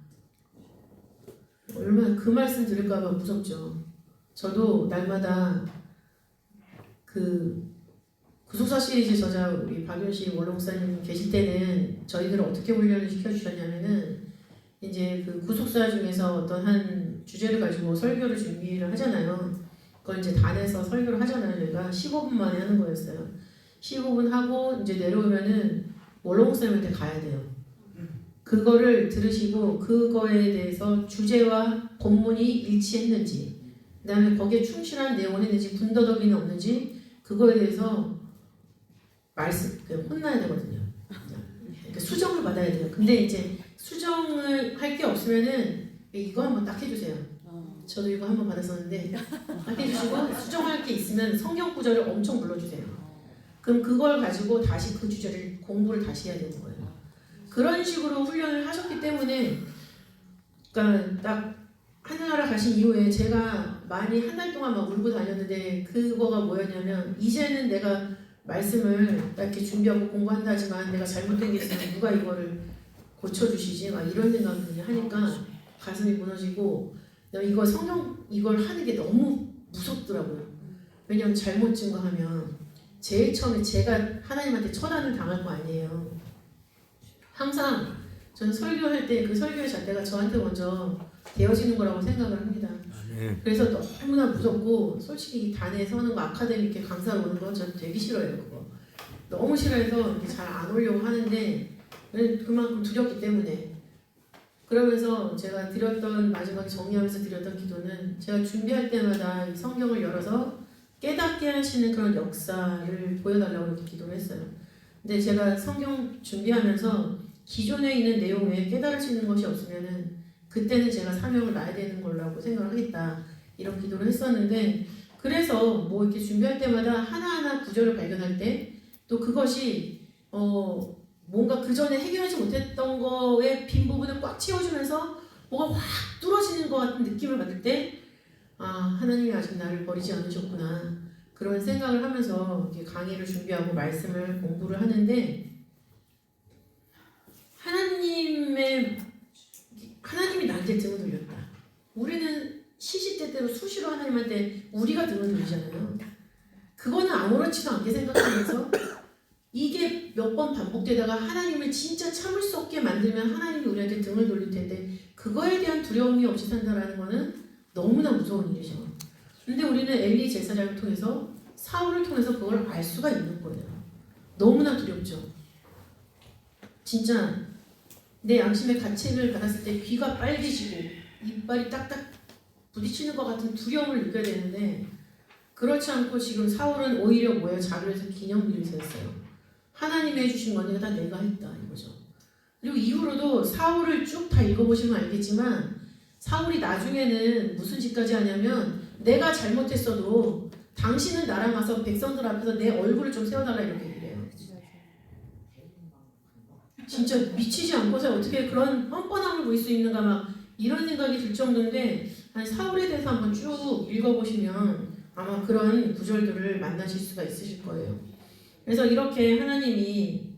얼마나 그 말씀 들을까봐 무섭죠. 저도 날마다 그 구속사 시리즈 저자 우리 박윤식 원로목사님 계실 때는 저희들을 어떻게 훈련을 시켜주셨냐면은 이제 그 구속사 중에서 어떤 한 주제를 가지고 설교를 준비를 하잖아요. 그걸 이제 단에서 설교를 하잖아요. 저희가 15분 만에 하는 거였어요. 15분 하고 이제 내려오면은 원로목사님한테 가야 돼요. 그거를 들으시고 그거에 대해서 주제와 본문이 일치했는지 그 다음에 거기에 충실한 내용을 했는지 군더더기는 없는지 그거에 대해서 혼나야 되거든요. 그러니까 수정을 받아야 돼요. 근데 이제 수정을 할 게 없으면은 이거 한번 딱 해주세요. 저도 이거 한번 받았었는데 딱 해주시고 수정할 게 있으면 성경 구절을 엄청 불러주세요. 그럼 그걸 가지고 다시 그 주제를 공부를 다시 해야 되는 거예요. 그런 식으로 훈련을 하셨기 때문에 그러니까 딱 하늘나라 가신 이후에 제가 많이 한 달 동안 막 울고 다녔는데 그거가 뭐였냐면 이제는 내가 말씀을 딱 이렇게 준비하고 공부한다 하지만 내가 잘못된 게 있으면 누가 이거를 고쳐주시지 막 이런 생각을 하니까 가슴이 무너지고 이거 성경 이걸 하는 게 너무 무섭더라고요. 왜냐면 잘못 증거하면 제일 처음에 제가 하나님한테 처단을 당할 거 아니에요. 항상 저는 설교할 때 그 설교의 잣대가 저한테 먼저 되어지는 거라고 생각을 합니다. 그래서 너무나 무섭고 솔직히 이 단에 서는 거 아카데믹에 강사로 오는 거 저는 되게 싫어요. 그거 너무 싫어해서 잘 안 오려고 하는데 그만큼 두렵기 때문에 그러면서 제가 마지막에 정리하면서 드렸던 기도는 제가 준비할 때마다 이 성경을 열어서 깨닫게 하시는 그런 역사를 보여달라고 이렇게 기도를 했어요. 근데 제가 성경 준비하면서 기존에 있는 내용에 깨달을 수 있는 것이 없으면은 그때는 제가 사명을 놔야 되는 거라고 생각을 하겠다 이런 기도를 했었는데 그래서 뭐 이렇게 준비할 때마다 하나하나 구절을 발견할 때 또 그것이 뭔가 그 전에 해결하지 못했던 거에 빈 부분을 꽉 채워주면서 뭐가 확 뚫어지는 것 같은 느낌을 받을 때 하나님이 아직 나를 버리지 않으셨구나 그런 생각을 하면서 이렇게 강의를 준비하고 말씀을 공부를 하는데 하나님이 나한테 등을 돌렸다. 우리는 시시때때로 수시로 하나님한테 우리가 등을 돌리잖아요. 그거는 아무렇지도 않게 생각하면서 이게 몇 번 반복되다가 하나님을 진짜 참을 수 없게 만들면 하나님이 우리한테 등을 돌릴 텐데 그거에 대한 두려움이 없이 산다라는 거는 너무나 무서운 일이죠. 근데 우리는 엘리 제사장을 통해서 사울을 통해서 그걸 알 수가 있는 거예요. 너무나 두렵죠. 진짜 내 양심의 가책을 받았을 때 귀가 빨개지고 이빨이 딱딱 부딪히는 것 같은 두려움을 느껴야 되는데 그렇지 않고 지금 사울은 오히려 뭐예요? 자기를 해서 기념비를 세웠어요. 하나님이 해주신 건 다 내가 했다 이거죠. 그리고 이후로도 사울을 쭉 다 읽어보시면 알겠지만 사울이 나중에는 무슨 짓까지 하냐면 내가 잘못했어도 당신은 나랑 가서 백성들 앞에서 내 얼굴을 좀 세워달라 이렇게 얘기를 해요. 진짜 미치지 않고서 어떻게 그런 뻔뻔함을 보일 수 있는가 막 이런 생각이 들 정도인데 사울에 대해서 한번 쭉 읽어보시면 아마 그런 구절들을 만나실 수가 있으실 거예요. 그래서 이렇게 하나님이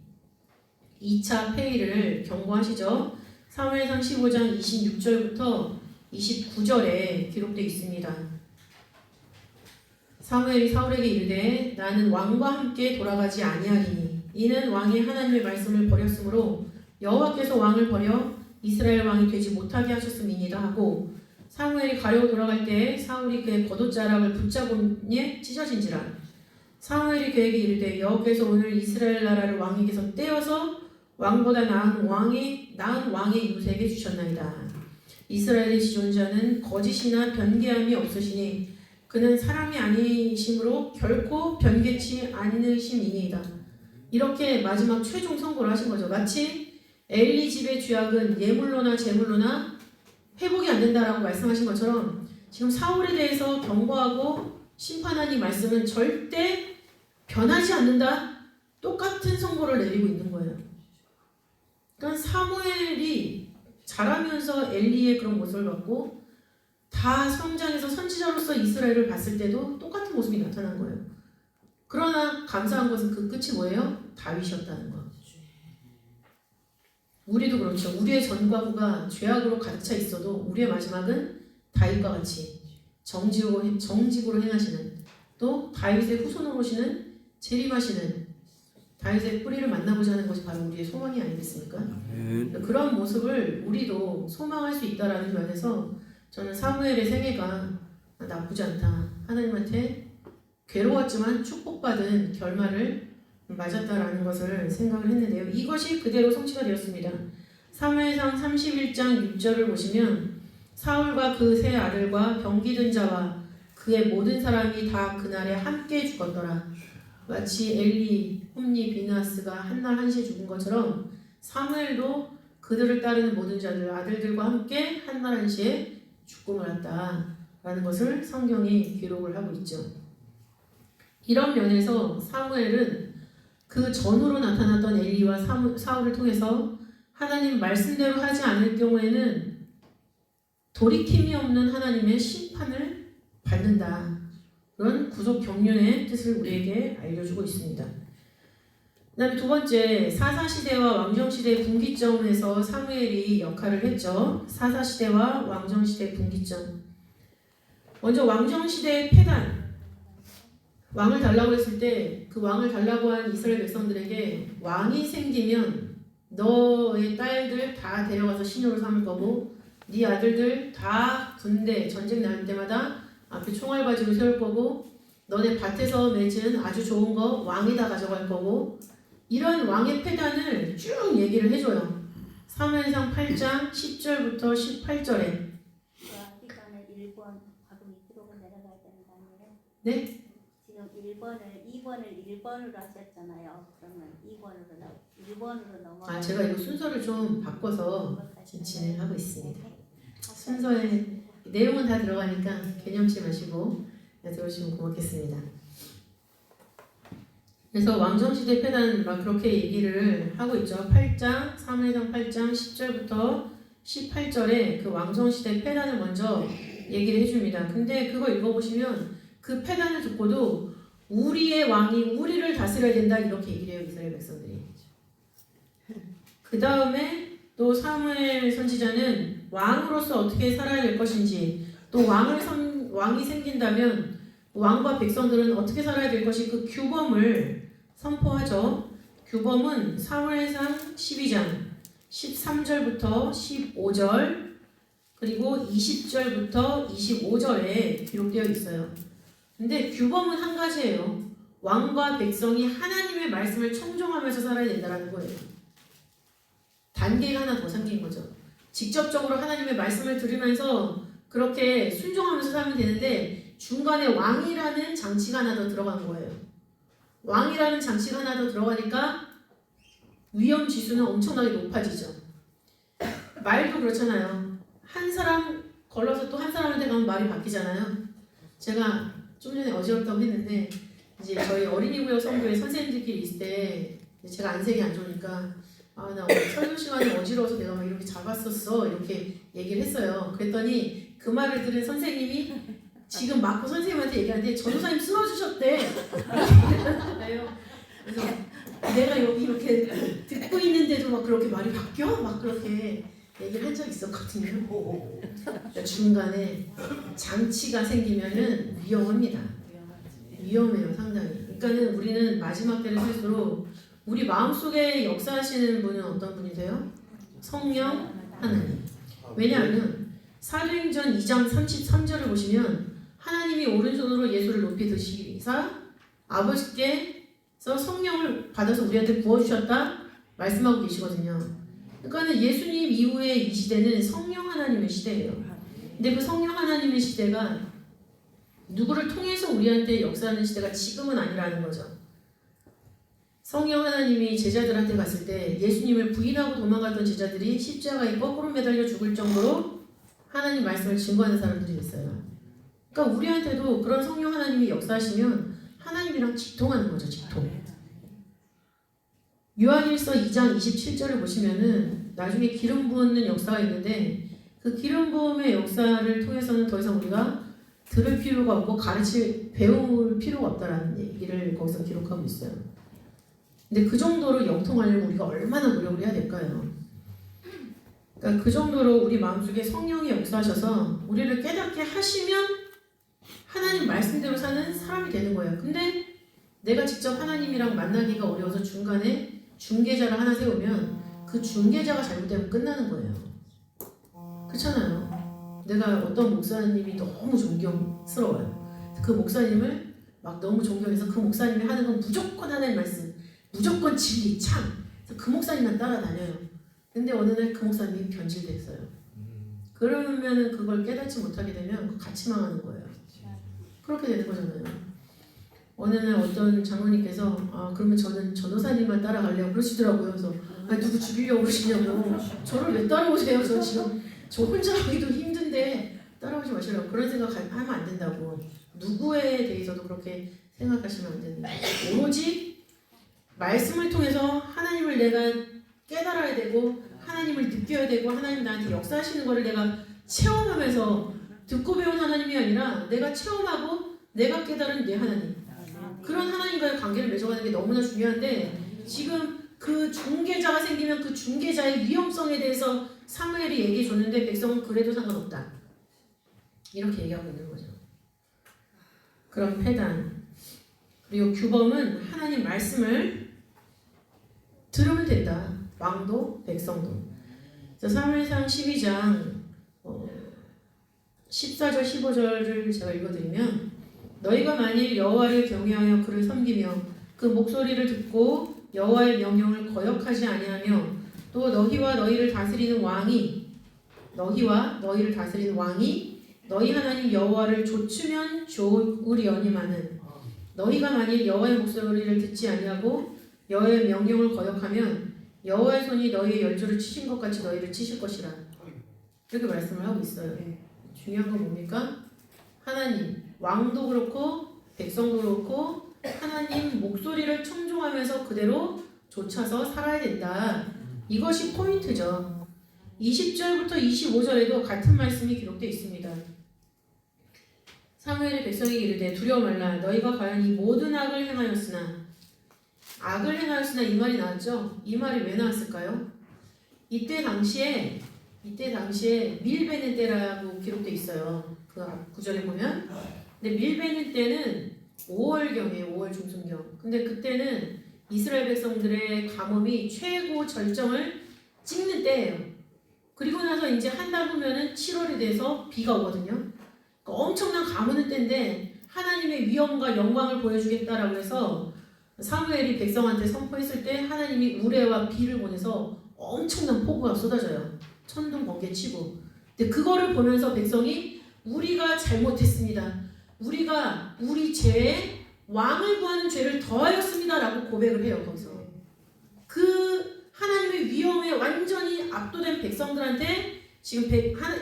2차 폐위를 경고하시죠. 사무엘상 15장 26절부터 29절에 기록되어 있습니다. 사무엘이 사울에게 이르되 나는 왕과 함께 돌아가지 아니하리니 이는 왕이 하나님의 말씀을 버렸으므로 여호와께서 왕을 버려 이스라엘 왕이 되지 못하게 하셨음이니라 하고 사무엘이 가려고 돌아갈 때 사울이 그의 겉옷자락을 붙잡으니 찢어진지라 사무엘이 그에게 이르되 여호와께서 오늘 이스라엘 나라를 왕에게서 떼어서 왕보다 나은 왕의 유색에 주셨나이다. 이스라엘의 지존자는 거짓이나 변개함이 없으시니 그는 사람이 아니심으로 결코 변개치 않으심이니이다. 이렇게 마지막 최종 선고를 하신 거죠. 마치 엘리 집의 죄악은 예물로나 제물로나 회복이 안 된다라고 말씀하신 것처럼 지금 사울에 대해서 경고하고 심판한 이 말씀은 절대 변하지 않는다. 똑같은 선고를 내리고 있는 거예요. 그러니까 사무엘이 자라면서 엘리의 그런 모습을 봤고 다 성장해서 선지자로서 이스라엘을 봤을 때도 똑같은 모습이 나타난 거예요. 그러나 감사한 것은 그 끝이 뭐예요? 다윗이었다는 거. 우리도 그렇죠. 우리의 전과 후가 죄악으로 가득 차 있어도 우리의 마지막은 다윗과 같이 정직으로 행하시는 또 다윗의 후손으로 오시는 재림하시는 다윗의 뿌리를 만나보자는 것이 바로 우리의 소망이 아니겠습니까? 그런 모습을 우리도 소망할 수 있다라는 면에서 저는 사무엘의 생애가 나쁘지 않다. 하나님한테 괴로웠지만 축복받은 결말을 맞았다라는 것을 생각을 했는데요. 이것이 그대로 성취가 되었습니다. 사무엘상 31장 6절을 보시면 사울과 그 세 아들과 병기든 자와 그의 모든 사람이 다 그날에 함께 죽었더라. 마치 엘리, 홈니, 비나스가 한날 한시에 죽은 것처럼 사무엘도 그들을 따르는 모든 자들 아들들과 함께 한날 한시에 죽고 말았다라는 것을 성경이 기록을 하고 있죠. 이런 면에서 사무엘은 그 전후로 나타났던 엘리와 사울을 통해서 하나님 말씀대로 하지 않을 경우에는 돌이킴이 없는 하나님의 심판을 받는다. 그런 구속 경륜의 뜻을 우리에게 알려주고 있습니다. 그 다음에 두 번째, 사사시대와 왕정시대의 분기점에서 사무엘이 역할을 했죠. 사사시대와 왕정시대의 분기점. 먼저 왕정시대의 폐단. 왕을 달라고 했을 때 그 왕을 달라고 한 이스라엘 백성들에게 왕이 생기면 너의 딸들 다 데려가서 시녀로 삼을 거고 네 아들들 다 군대 전쟁 날 때마다 앞에 총알바지로 세울 거고 너네 밭에서 맺은 아주 좋은 거 왕이 다 가져갈 거고 이런 왕의 폐단을 쭉 얘기를 해줘요. 사무엘상 8장 10절부터 18절에 하기 전에 1번 바로 밑으로 내려가야 되는 거 아니에요? 네? 지금 2번을 1번으로 하셨잖아요. 그러면 1번으로 넘어가. 제가 이거 순서를 좀 바꿔서 진행하고 있습니다. 순서에 내용은 다 들어가니까 개념치 마시고 들어오시면 고맙겠습니다. 그래서 왕정시대 패단 막 그렇게 얘기를 하고 있죠. 8장, 사무엘상 8장 10절부터 18절에 그 왕정시대 패단을 먼저 얘기를 해줍니다. 근데 그거 읽어보시면 그 패단을 듣고도 우리의 왕이 우리를 다스려야 된다 이렇게 얘기를 해요. 이스라엘 백성들이. 그 다음에 또 사무엘 선지자는 왕으로서 어떻게 살아야 될 것인지 또 왕이 생긴다면 왕과 백성들은 어떻게 살아야 될 것이 그 규범을 선포하죠. 규범은 사무엘상 12장 13절부터 15절 그리고 20절부터 25절에 기록되어 있어요. 근데 규범은 한 가지예요. 왕과 백성이 하나님의 말씀을 청종하면서 살아야 된다는 거예요. 단계가 하나 더 생긴 거죠. 직접적으로 하나님의 말씀을 들으면서 그렇게 순종하면서 살면 되는데 중간에 왕이라는 장치가 하나 더 들어간 거예요. 왕이라는 장치가 하나 더 들어가니까 위험 지수는 엄청나게 높아지죠. 말도 그렇잖아요. 한 사람 걸러서 또 한 사람한테 가면 말이 바뀌잖아요. 제가 좀 전에 어지럽다고 했는데 이제 저희 어린이구역 선교회 선생님들끼리 있을 때 제가 안색이 안 좋으니까 나 오늘 설교 시간이 어지러워서 내가 막 이렇게 잡았었어 이렇게 얘기를 했어요. 그랬더니 그 말을 들은 선생님이 지금 맞고 선생님한테 얘기하는데 전도사님 쓰러지셨대. 그래서 내가 여기 이렇게 듣고 있는데도 막 그렇게 말이 바뀌어? 막 그렇게 얘기를 한 적이 있었거든요. 그러니까 중간에 장치가 생기면은 위험합니다. 위험해요, 상당히. 그러니까는 우리는 마지막 때를 살수록 우리 마음속에 역사하시는 분은 어떤 분이세요? 성령 하나님. 왜냐하면 사도행전 2장 33절을 보시면 하나님이 오른손으로 예수를 높이 드시사 아버지께서 성령을 받아서 우리한테 부어주셨다 말씀하고 계시거든요. 그러니까 예수님 이후에 이 시대는 성령 하나님의 시대예요. 근데 그 성령 하나님의 시대가 누구를 통해서 우리한테 역사하는 시대가 지금은 아니라는 거죠. 성령 하나님이 제자들한테 갔을 때 예수님을 부인하고 도망갔던 제자들이 십자가에 거꾸로 매달려 죽을 정도로 하나님 말씀을 증거하는 사람들이 있어요. 그러니까 우리한테도 그런 성령 하나님이 역사하시면 하나님이랑 직통하는 거죠. 직통. 요한일서 2장 27절을 보시면은 나중에 기름 부었는 역사가 있는데 그 기름 부음의 역사를 통해서는 더 이상 우리가 들을 필요가 없고 배울 필요가 없다라는 얘기를 거기서 기록하고 있어요. 근데 그 정도로 영통하려면 우리가 얼마나 노력을 해야 될까요? 그러니까 그 정도로 우리 마음속에 성령이 역사하셔서 우리를 깨닫게 하시면 하나님 말씀대로 사는 사람이 되는 거예요. 근데 내가 직접 하나님이랑 만나기가 어려워서 중간에 중개자를 하나 세우면 그 중개자가 잘못되면 끝나는 거예요. 그렇잖아요. 내가 어떤 목사님이 너무 존경스러워요. 그 목사님을 막 너무 존경해서 그 목사님이 하는 건 무조건 하나님 말씀, 무조건 진리, 참. 그래서 그 목사님만 따라다녀요. 근데 어느 날 그 목사님이 변질됐어요. 그러면 그걸 깨닫지 못하게 되면 같이 망하는 거예요. 그렇게 되는 거잖아요. 어느 날 어떤 장로님께서 그러면 저는 전도사님만 따라갈래요 그러시더라고요. 그래서 누구 죽이려고 그러시냐고. 저를 왜 따라오세요? 저 혼자 하기도 힘든데 따라오지 마시라고. 그런 생각하면 안 된다고. 누구에 대해서도 그렇게 생각하시면 안 된다. 오로지 말씀을 통해서 하나님을 내가 깨달아야 되고 하나님을 느껴야 되고 하나님 나한테 역사하시는 거를 내가 체험하면서 듣고 배운 하나님이 아니라 내가 체험하고 내가 깨달은 내 하나님. 그런 하나님과의 관계를 맺어가는 게 너무나 중요한데 지금 그 중개자가 생기면 그 중개자의 위험성에 대해서 사무엘이 얘기해 줬는데 백성은 그래도 상관없다. 이렇게 얘기하고 있는 거죠. 그런 패단. 그리고 규범은 하나님 말씀을 들으면 된다. 왕도 백성도. 사무엘상 12장 14절 15절을 제가 읽어드리면 너희가 만일 여호와를 경외하여 그를 섬기며 그 목소리를 듣고 여호와의 명령을 거역하지 아니하며 또 너희와 너희를 다스리는 왕이 너희 하나님 여호와를 좇으면 좋으리언니마는 너희가 만일 여호와의 목소리를 듣지 아니하고 여호와의 명령을 거역하면 여호와의 손이 너희의 열조를 치신 것 같이 너희를 치실 것이라. 이렇게 말씀을 하고 있어요. 중요한 건 뭡니까? 하나님, 왕도 그렇고 백성도 그렇고 하나님 목소리를 청종하면서 그대로 좇아서 살아야 된다. 이것이 포인트죠. 20절부터 25절에도 같은 말씀이 기록되어 있습니다. 사무엘의 백성이 이르되 두려워 말라. 너희가 과연 이 모든 악을 행하였으나, 악을 행하였으나 이 말이 나왔죠. 이 말이 왜 나왔을까요? 이때 당시에 밀베는 때라고 기록되어 있어요. 그 구절에 보면. 근데 밀베는 때는 5월경이에요. 5월 중순경. 근데 그때는 이스라엘 백성들의 가뭄이 최고 절정을 찍는 때예요. 그리고 나서 이제 한 달 후면은 7월이 돼서 비가 오거든요. 그러니까 엄청난 가뭄의 때인데 하나님의 위엄과 영광을 보여주겠다라고 해서 사무엘이 백성한테 선포했을 때 하나님이 우레와 비를 보내서 엄청난 폭우가 쏟아져요. 천둥 번개 치고. 근데 그거를 보면서 백성이 우리가 잘못했습니다. 우리가 우리 죄에 왕을 구하는 죄를 더하였습니다 라고 고백을 해요. 거기서 그 하나님의 위엄에 완전히 압도된 백성들한테 지금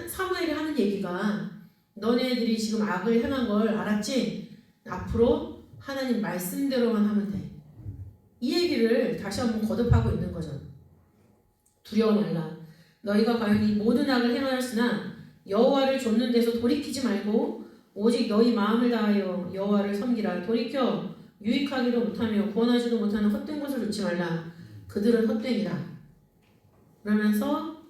사무엘이 하는 얘기가, 너네들이 지금 악을 행한 걸 알았지? 앞으로 하나님 말씀대로만 하면 돼. 이 얘기를 다시 한번 거듭하고 있는 거죠. 두려워 말라. 너희가 과연 이 모든 악을 행하였으나 여호와를 좇는 데서 돌이키지 말고 오직 너희 마음을 다하여 여호와를 섬기라. 돌이켜 유익하기도 못하며 구원하지도 못하는 헛된 것을 놓지 말라. 그들은 헛되니라. 그러면서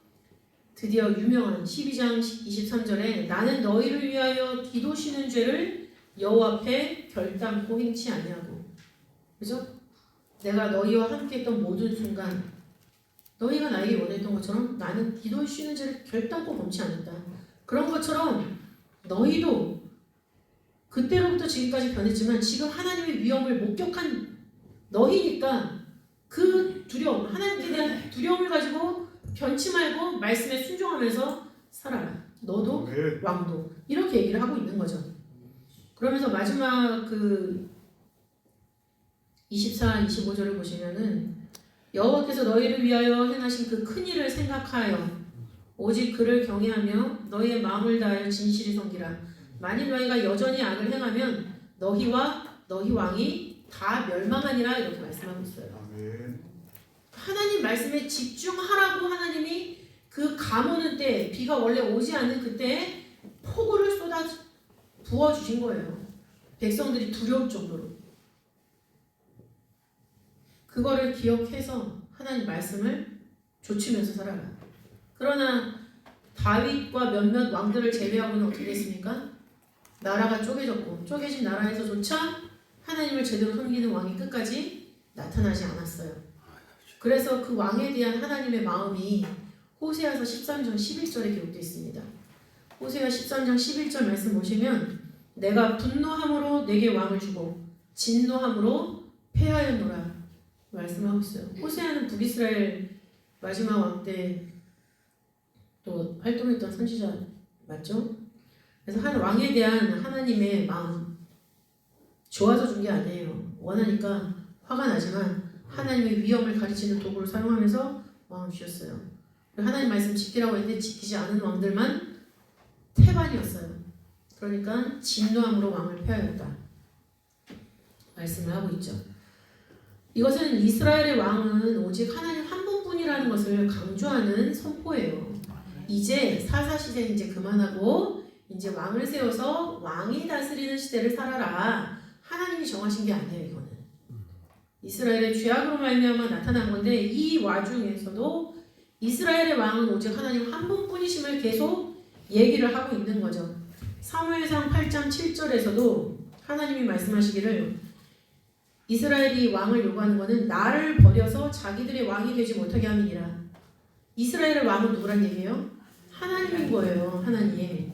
드디어 유명한 12장 23절에 나는 너희를 위하여 기도시는 죄를 여호와 앞에 결단코 행치 아니하고. 그죠? 내가 너희와 함께 했던 모든 순간 너희가 나에게 원했던 것처럼 나는 기도시는 죄를 결단코 범치 않는다. 그런 것처럼 너희도 그때로부터 지금까지 변했지만 지금 하나님의 위엄을 목격한 너희니까 그 두려움, 하나님께 대한 두려움을 가지고 변치 말고 말씀에 순종하면서 살아라. 너도 왕도. 이렇게 얘기를 하고 있는 거죠. 그러면서 마지막 그 24, 25절을 보시면은 여호와께서 너희를 위하여 행하신 그 큰 일을 생각하여 오직 그를 경외하며 너희의 마음을 다하여 진실히 섬기라. 만일 너희가 여전히 악을 행하면 너희와 너희 왕이 다 멸망하니라. 이렇게 말씀하고 있어요. 하나님 말씀에 집중하라고 하나님이 그 가뭄의 때, 비가 원래 오지 않는 그때에 폭우를 쏟아 부어주신 거예요. 백성들이 두려울 정도로. 그거를 기억해서 하나님 말씀을 좇으면서 살아라. 그러나 다윗과 몇몇 왕들을 제외하고는 어떻게 됐습니까? 나라가 쪼개졌고 쪼개진 나라에서조차 하나님을 제대로 섬기는 왕이 끝까지 나타나지 않았어요. 그래서 그 왕에 대한 하나님의 마음이 호세아서 13장 11절에 기록되어 있습니다. 호세아 13장 11절 말씀 보시면 내가 분노함으로 내게 왕을 주고 진노함으로 패하였노라 말씀하고 있어요. 호세아는 북이스라엘 마지막 왕 때 또 활동했던 선지자 맞죠? 그래서 한 왕에 대한 하나님의 마음 좋아서 준 게 아니에요. 원하니까 화가 나지만 하나님의 위엄을 가르치는 도구를 사용하면서 왕을 주셨어요. 하나님 말씀 지키라고 했는데 지키지 않은 왕들만 태반이었어요. 그러니까 진노함으로 왕을 폐하였다 말씀을 하고 있죠. 이것은 이스라엘의 왕은 오직 하나님 한 분뿐이라는 것을 강조하는 선포예요. 이제 사사시대 이제 그만하고 이제 왕을 세워서 왕이 다스리는 시대를 살아라. 하나님이 정하신 게 아니에요. 이거는 이스라엘의 죄악으로 말미암아 나타난 건데 이 와중에서도 이스라엘의 왕은 오직 하나님 한 분뿐이심을 계속 얘기를 하고 있는 거죠. 사무엘상 8장 7절에서도 하나님이 말씀하시기를 이스라엘이 왕을 요구하는 것은 나를 버려서 자기들의 왕이 되지 못하게 함이니라. 이스라엘의 왕은 누구란 얘기예요? 하나님인 거예요. 하나님.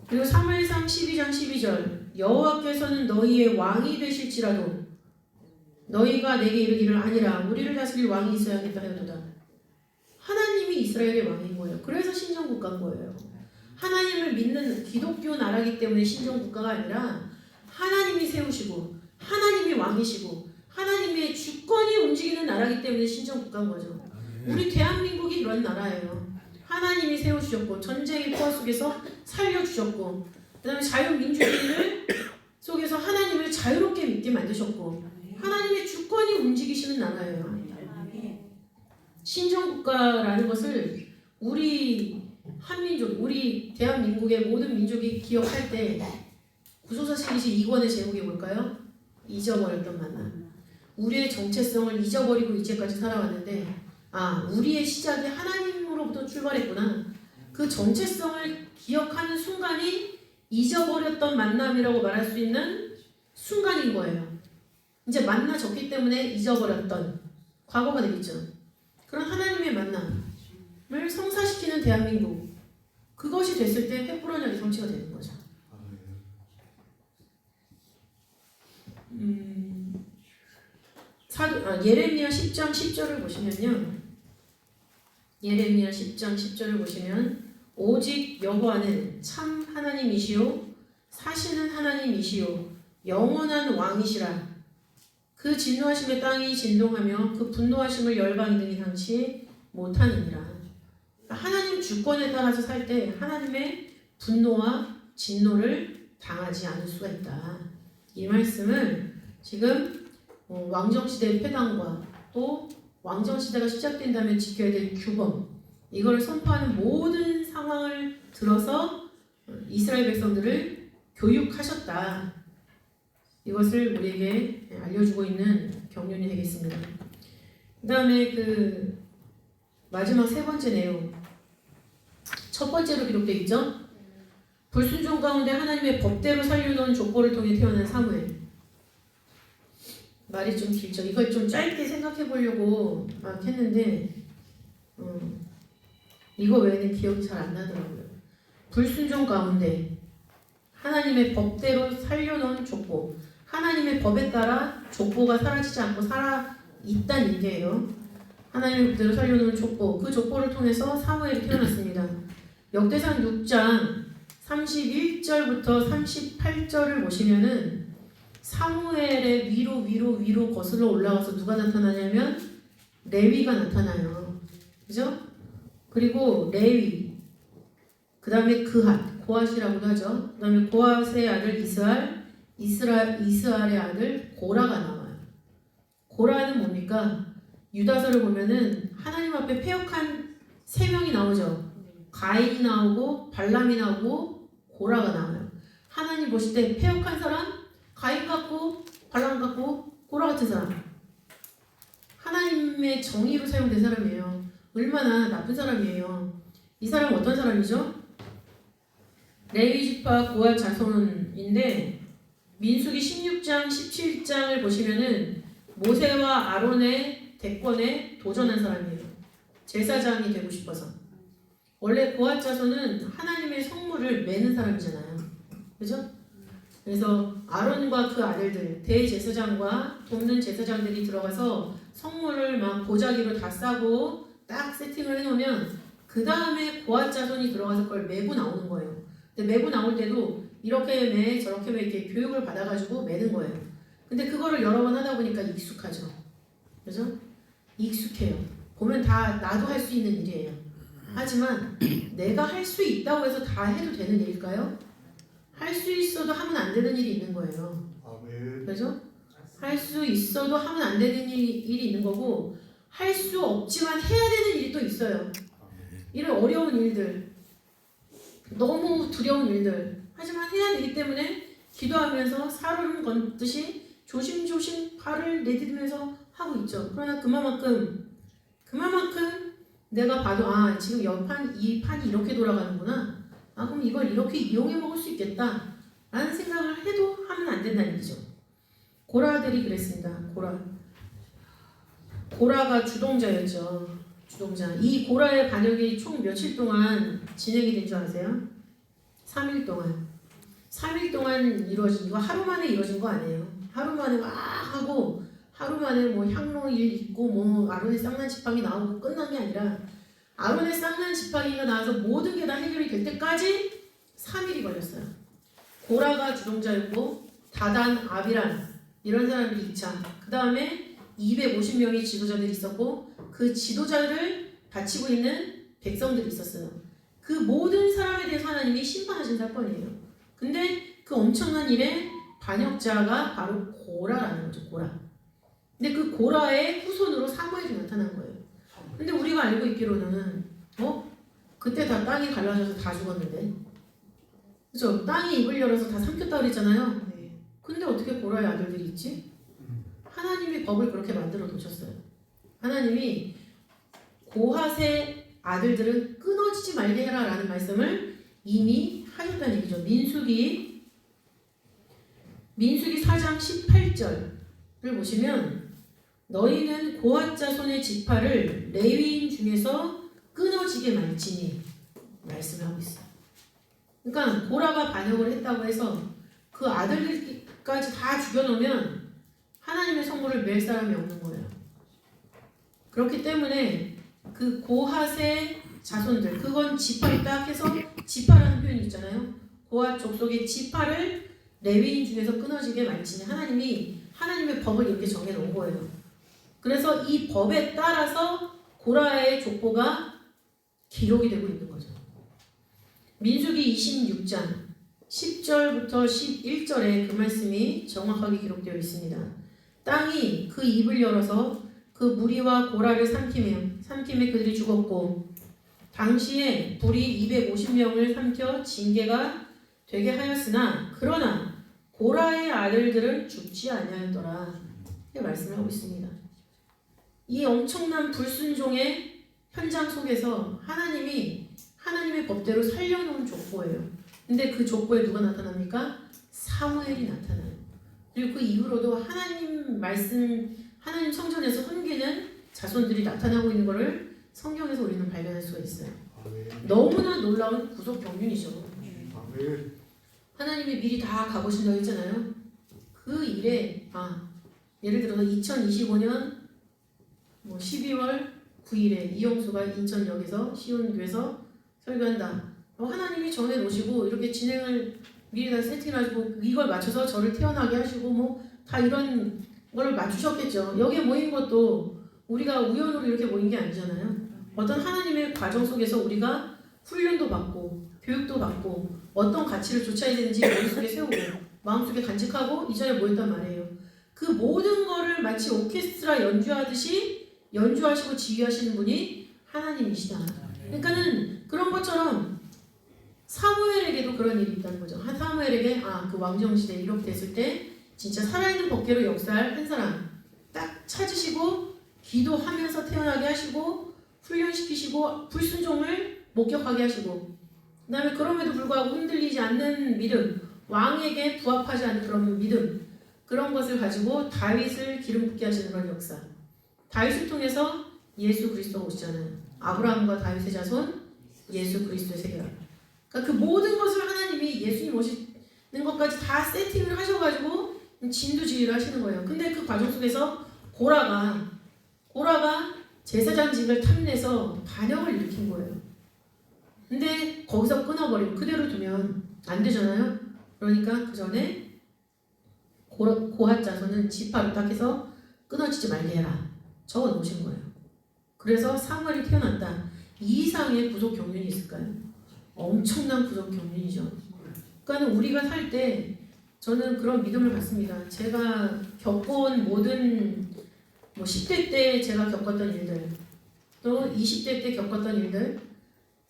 그리고 사무엘상 12장 12절 여호와께서는 너희의 왕이 되실지라도 너희가 내게 이르기를 아니라 우리를 다스릴 왕이 있어야겠다 하였도다. 하나님이 이스라엘의 왕인 거예요. 그래서 신정국가인 거예요. 하나님을 믿는 기독교 나라이기 때문에 신정국가가 아니라 하나님이 세우시고 하나님이 왕이시고 하나님의 주권이 움직이는 나라이기 때문에 신정국가인 거죠. 우리 대한민국이 그런 나라예요. 하나님이 세우셨고 전쟁의 포화 속에서 살려주셨고 그 다음에 자유민주주의를 속에서 하나님을 자유롭게 믿게 만드셨고 하나님의 주권이 움직이시는 나라예요. 신정국가라는 것을 우리 한민족, 우리 대한민국의 모든 민족이 기억할 때 구속사 시리즈 2권의 제목이 뭘까요? 잊어버렸던 만남. 우리의 정체성을 잊어버리고 이제까지 살아왔는데 우리의 시작이 하나님으로부터 출발했구나. 그 정체성을 기억하는 순간이 잊어버렸던 만남이라고 말할 수 있는 순간인 거예요. 이제 만나졌기 때문에 잊어버렸던 과거가 되겠죠. 그런 하나님의 만남을 성사시키는 대한민국, 그것이 됐을 때 횃불원역이 성취가 되는 거죠. 예레미야 10장 10절을 보시면요. 예레미야 10장 10절을 보시면 오직 여호와는 참 하나님이시요 사시는 하나님이시요 영원한 왕이시라. 그 진노하심의 땅이 진동하며 그 분노하심을 열방이 등이 당치 못하느니라. 하나님 주권에 따라서 살 때 하나님의 분노와 진노를 당하지 않을 수가 있다. 이 말씀을 지금 왕정시대의 폐당과 또 왕정시대가 시작된다면 지켜야 될 규범, 이걸 선포하는 모든 상황을 들어서 이스라엘 백성들을 교육하셨다. 이것을 우리에게 알려주고 있는 경륜이 되겠습니다. 그 다음에 마지막 세 번째 내용, 첫 번째로 기록되어 있죠. 불순종 가운데 하나님의 법대로 살려놓은 족보를 통해 태어난 사무엘. 말이 좀 길죠. 이걸 좀 짧게 생각해 보려고 막 했는데 이거 외에는 기억이 잘 안 나더라고요. 불순종 가운데 하나님의 법대로 살려놓은 족보, 하나님의 법에 따라 족보가 사라지지 않고 살아있다는 얘기예요. 하나님의 법대로 살려놓은 족보, 그 족보를 통해서 사무엘이 태어났습니다. 역대상 6장 31절부터 38절을 보시면은 사무엘의 위로 거슬러 올라가서 누가 나타나냐면 레위가 나타나요. 그죠? 그리고 레위, 그 다음에 고핫이라고도 하죠. 그 다음에 고핫의 아들 이스라엘의 아들 고라가 나와요. 고라는 뭡니까? 유다서를 보면은 하나님 앞에 패역한 세 명이 나오죠. 가인이 나오고 발람이 나오고 고라가 나와요. 하나님 보실 때 패역한 사람, 가인 같고 발람 같고 고라 같은 사람, 하나님의 정의로 사용된 사람이에요. 얼마나 나쁜 사람이에요. 이 사람은 어떤 사람이죠? 레위지파 고핫 자손인데 민수기 16장 17장을 보시면은 모세와 아론의 대권에 도전한 사람이에요. 제사장이 되고 싶어서. 원래 고핫 자손은 하나님의 성물을 매는 사람이잖아요. 그죠? 그래서 아론과 그 아들들, 대제사장과 돕는 제사장들이 들어가서 성물을 막 보자기로 다 싸고 딱 세팅을 해놓으면 그 다음에 고핫 자손이 들어가서 그걸 메고 나오는 거예요. 근데 메고 나올 때도 이렇게 매 저렇게 매 이렇게 교육을 받아가지고 매는 거예요. 근데 그거를 여러 번 하다 보니까 익숙하죠. 그죠? 익숙해요. 보면 다 나도 할 수 있는 일이에요. 하지만 내가 할 수 있다고 해서 다 해도 되는 일일까요? 할 수 있어도 하면 안 되는 일이 있는 거예요. 그죠? 할 수 있어도 하면 안 되는 일이 있는 거고, 할 수 없지만 해야 되는 일이 또 있어요. 이런 어려운 일들, 너무 두려운 일들, 하지만 해야 되기 때문에 기도하면서 살얼음 걷듯이 조심조심 발을 내디디면서 하고 있죠. 그러나 그만큼 내가 봐도 지금 이 판이 이렇게 돌아가는구나. 그럼 이걸 이렇게 이용해 먹을 수 있겠다 라는 생각을 해도 하면 안 된다는 얘기죠. 고라들이 그랬습니다. 고라가 주동자였죠. 주동자. 이 고라의 반역이 총 며칠 동안 진행이 된 줄 아세요? 3일 동안. 3일 동안 이루어진, 이거 하루 만에 이루어진 거 아니에요. 하루 만에 막 하고 하루 만에 뭐 향로일 있고 뭐 아론의 쌍난 지팡이 나오고 끝난 게 아니라 아론의 쌍난 지팡이가 나와서 모든 게 다 해결이 될 때까지 3일이 걸렸어요. 고라가 주동자였고 다단, 아비란 이런 사람들이 2차. 그 다음에 250명의 지도자들이 있었고 그 지도자를 바치고 있는 백성들이 있었어요. 그 모든 사람에 대해서 하나님이 심판하신 사건이에요. 근데 그 엄청난 일에 반역자가 바로 고라라는 거죠. 고라. 근데 그 고라의 후손으로 사무엘이 나타난 거예요. 근데 우리가 알고 있기로는 그때 다 땅이 갈라져서 다 죽었는데, 그죠? 땅이 입을 열어서 다 삼켰다 그랬잖아요. 근데 어떻게 고라의 아들들이 있지? 하나님이 법을 그렇게 만들어 놓으셨어요. 하나님이 고핫의 아들들은 끊어지지 말게 해라 라는 말씀을 이미 하셨다는 얘기죠. 민수기 4장 18절을 보시면 너희는 고핫 자손의 지파를 레위인 중에서 끊어지게 말지니 말씀을 하고 있어요. 그러니까 고라가 반역을 했다고 해서 그 아들들까지 다 죽여놓으면 하나님의 성물을 맬 사람이 없는 거예요. 그렇기 때문에 그 고핫의 자손들, 그건 지파를 딱 해서 지파라는 표현이 있잖아요. 고핫 족속의 지파를 레위인 중에서 끊어지게 말지니 하나님의 법을 이렇게 정해놓은 거예요. 그래서 이 법에 따라서 고라의 족보가 기록이 되고 있는 거죠. 민수기 26장 10절부터 11절에 그 말씀이 정확하게 기록되어 있습니다. 땅이 그 입을 열어서 그 무리와 고라를 삼킴에 그들이 죽었고 당시에 불이 250명을 삼켜 징계가 되게 하였으나 그러나 고라의 아들들은 죽지 아니하였더라. 이렇게 말씀을 하고 있습니다. 이 엄청난 불순종의 현장 속에서 하나님의 법대로 살려놓은 족보예요. 근데 그 족보에 누가 나타납니까? 사무엘이 나타나요. 그리고 그 이후로도 하나님 성전에서 섬기는 자손들이 나타나고 있는 것을 성경에서 우리는 발견할 수가 있어요. 너무나 놀라운 구속 경륜이죠. 하나님이 미리 다 가보신다고 했잖아요. 그 일에 예를 들어서 2025년 12월 9일에 이용수가 인천역에서 시온교에서 설교한다. 하나님이 정해놓으시고 이렇게 진행을 미리 다 세팅하시고 이걸 맞춰서 저를 태어나게 하시고 다 이런 걸 맞추셨겠죠. 여기에 모인 것도 우리가 우연으로 이렇게 모인 게 아니잖아요. 어떤 하나님의 과정 속에서 우리가 훈련도 받고 교육도 받고 어떤 가치를 좇아야 되는지 머릿속에 세우고 마음속에 간직하고 이 자리에 모였단 말이에요. 그 모든 거를 마치 오케스트라 연주하듯이 연주하시고 지휘하시는 분이 하나님이시다. 그러니까는 그런 것처럼 사무엘에게도 그런 일이 있다는 거죠. 사무엘에게 그 왕정시대 이렇게 됐을 때 진짜 살아있는 법궤로 역사할 한 사람 딱 찾으시고 기도하면서 태어나게 하시고 훈련시키시고 불순종을 목격하게 하시고 그 다음에 그럼에도 불구하고 흔들리지 않는 믿음, 왕에게 부합하지 않는 그런 믿음, 그런 것을 가지고 다윗을 기름 붓게 하시는 그런 역사. 다윗을 통해서 예수 그리스도가 오시잖아요. 아브라함과 다윗의 자손 예수 그리스도의 세계라. 그러니까 그 모든 것을 하나님이 예수님 오시는 것까지 다 세팅을 하셔가지고 진두지휘를 하시는 거예요. 근데 그 과정 속에서 고라가 제사장직을 탐내서 반역을 일으킨 거예요. 근데 거기서 끊어버리고 그대로 두면 안 되잖아요. 그러니까 그 전에 고핫 자손은 지파로 딱 해서 끊어지지 말게 해라. 적어 놓으신 거예요. 그래서 사무엘이 태어났다. 이 이상의 구속 경륜이 있을까요? 엄청난 구속 경륜이죠. 그러니까 우리가 살 때 저는 그런 믿음을 갖습니다. 제가 겪어온 모든 10대 때 제가 겪었던 일들, 또 20대 때 겪었던 일들,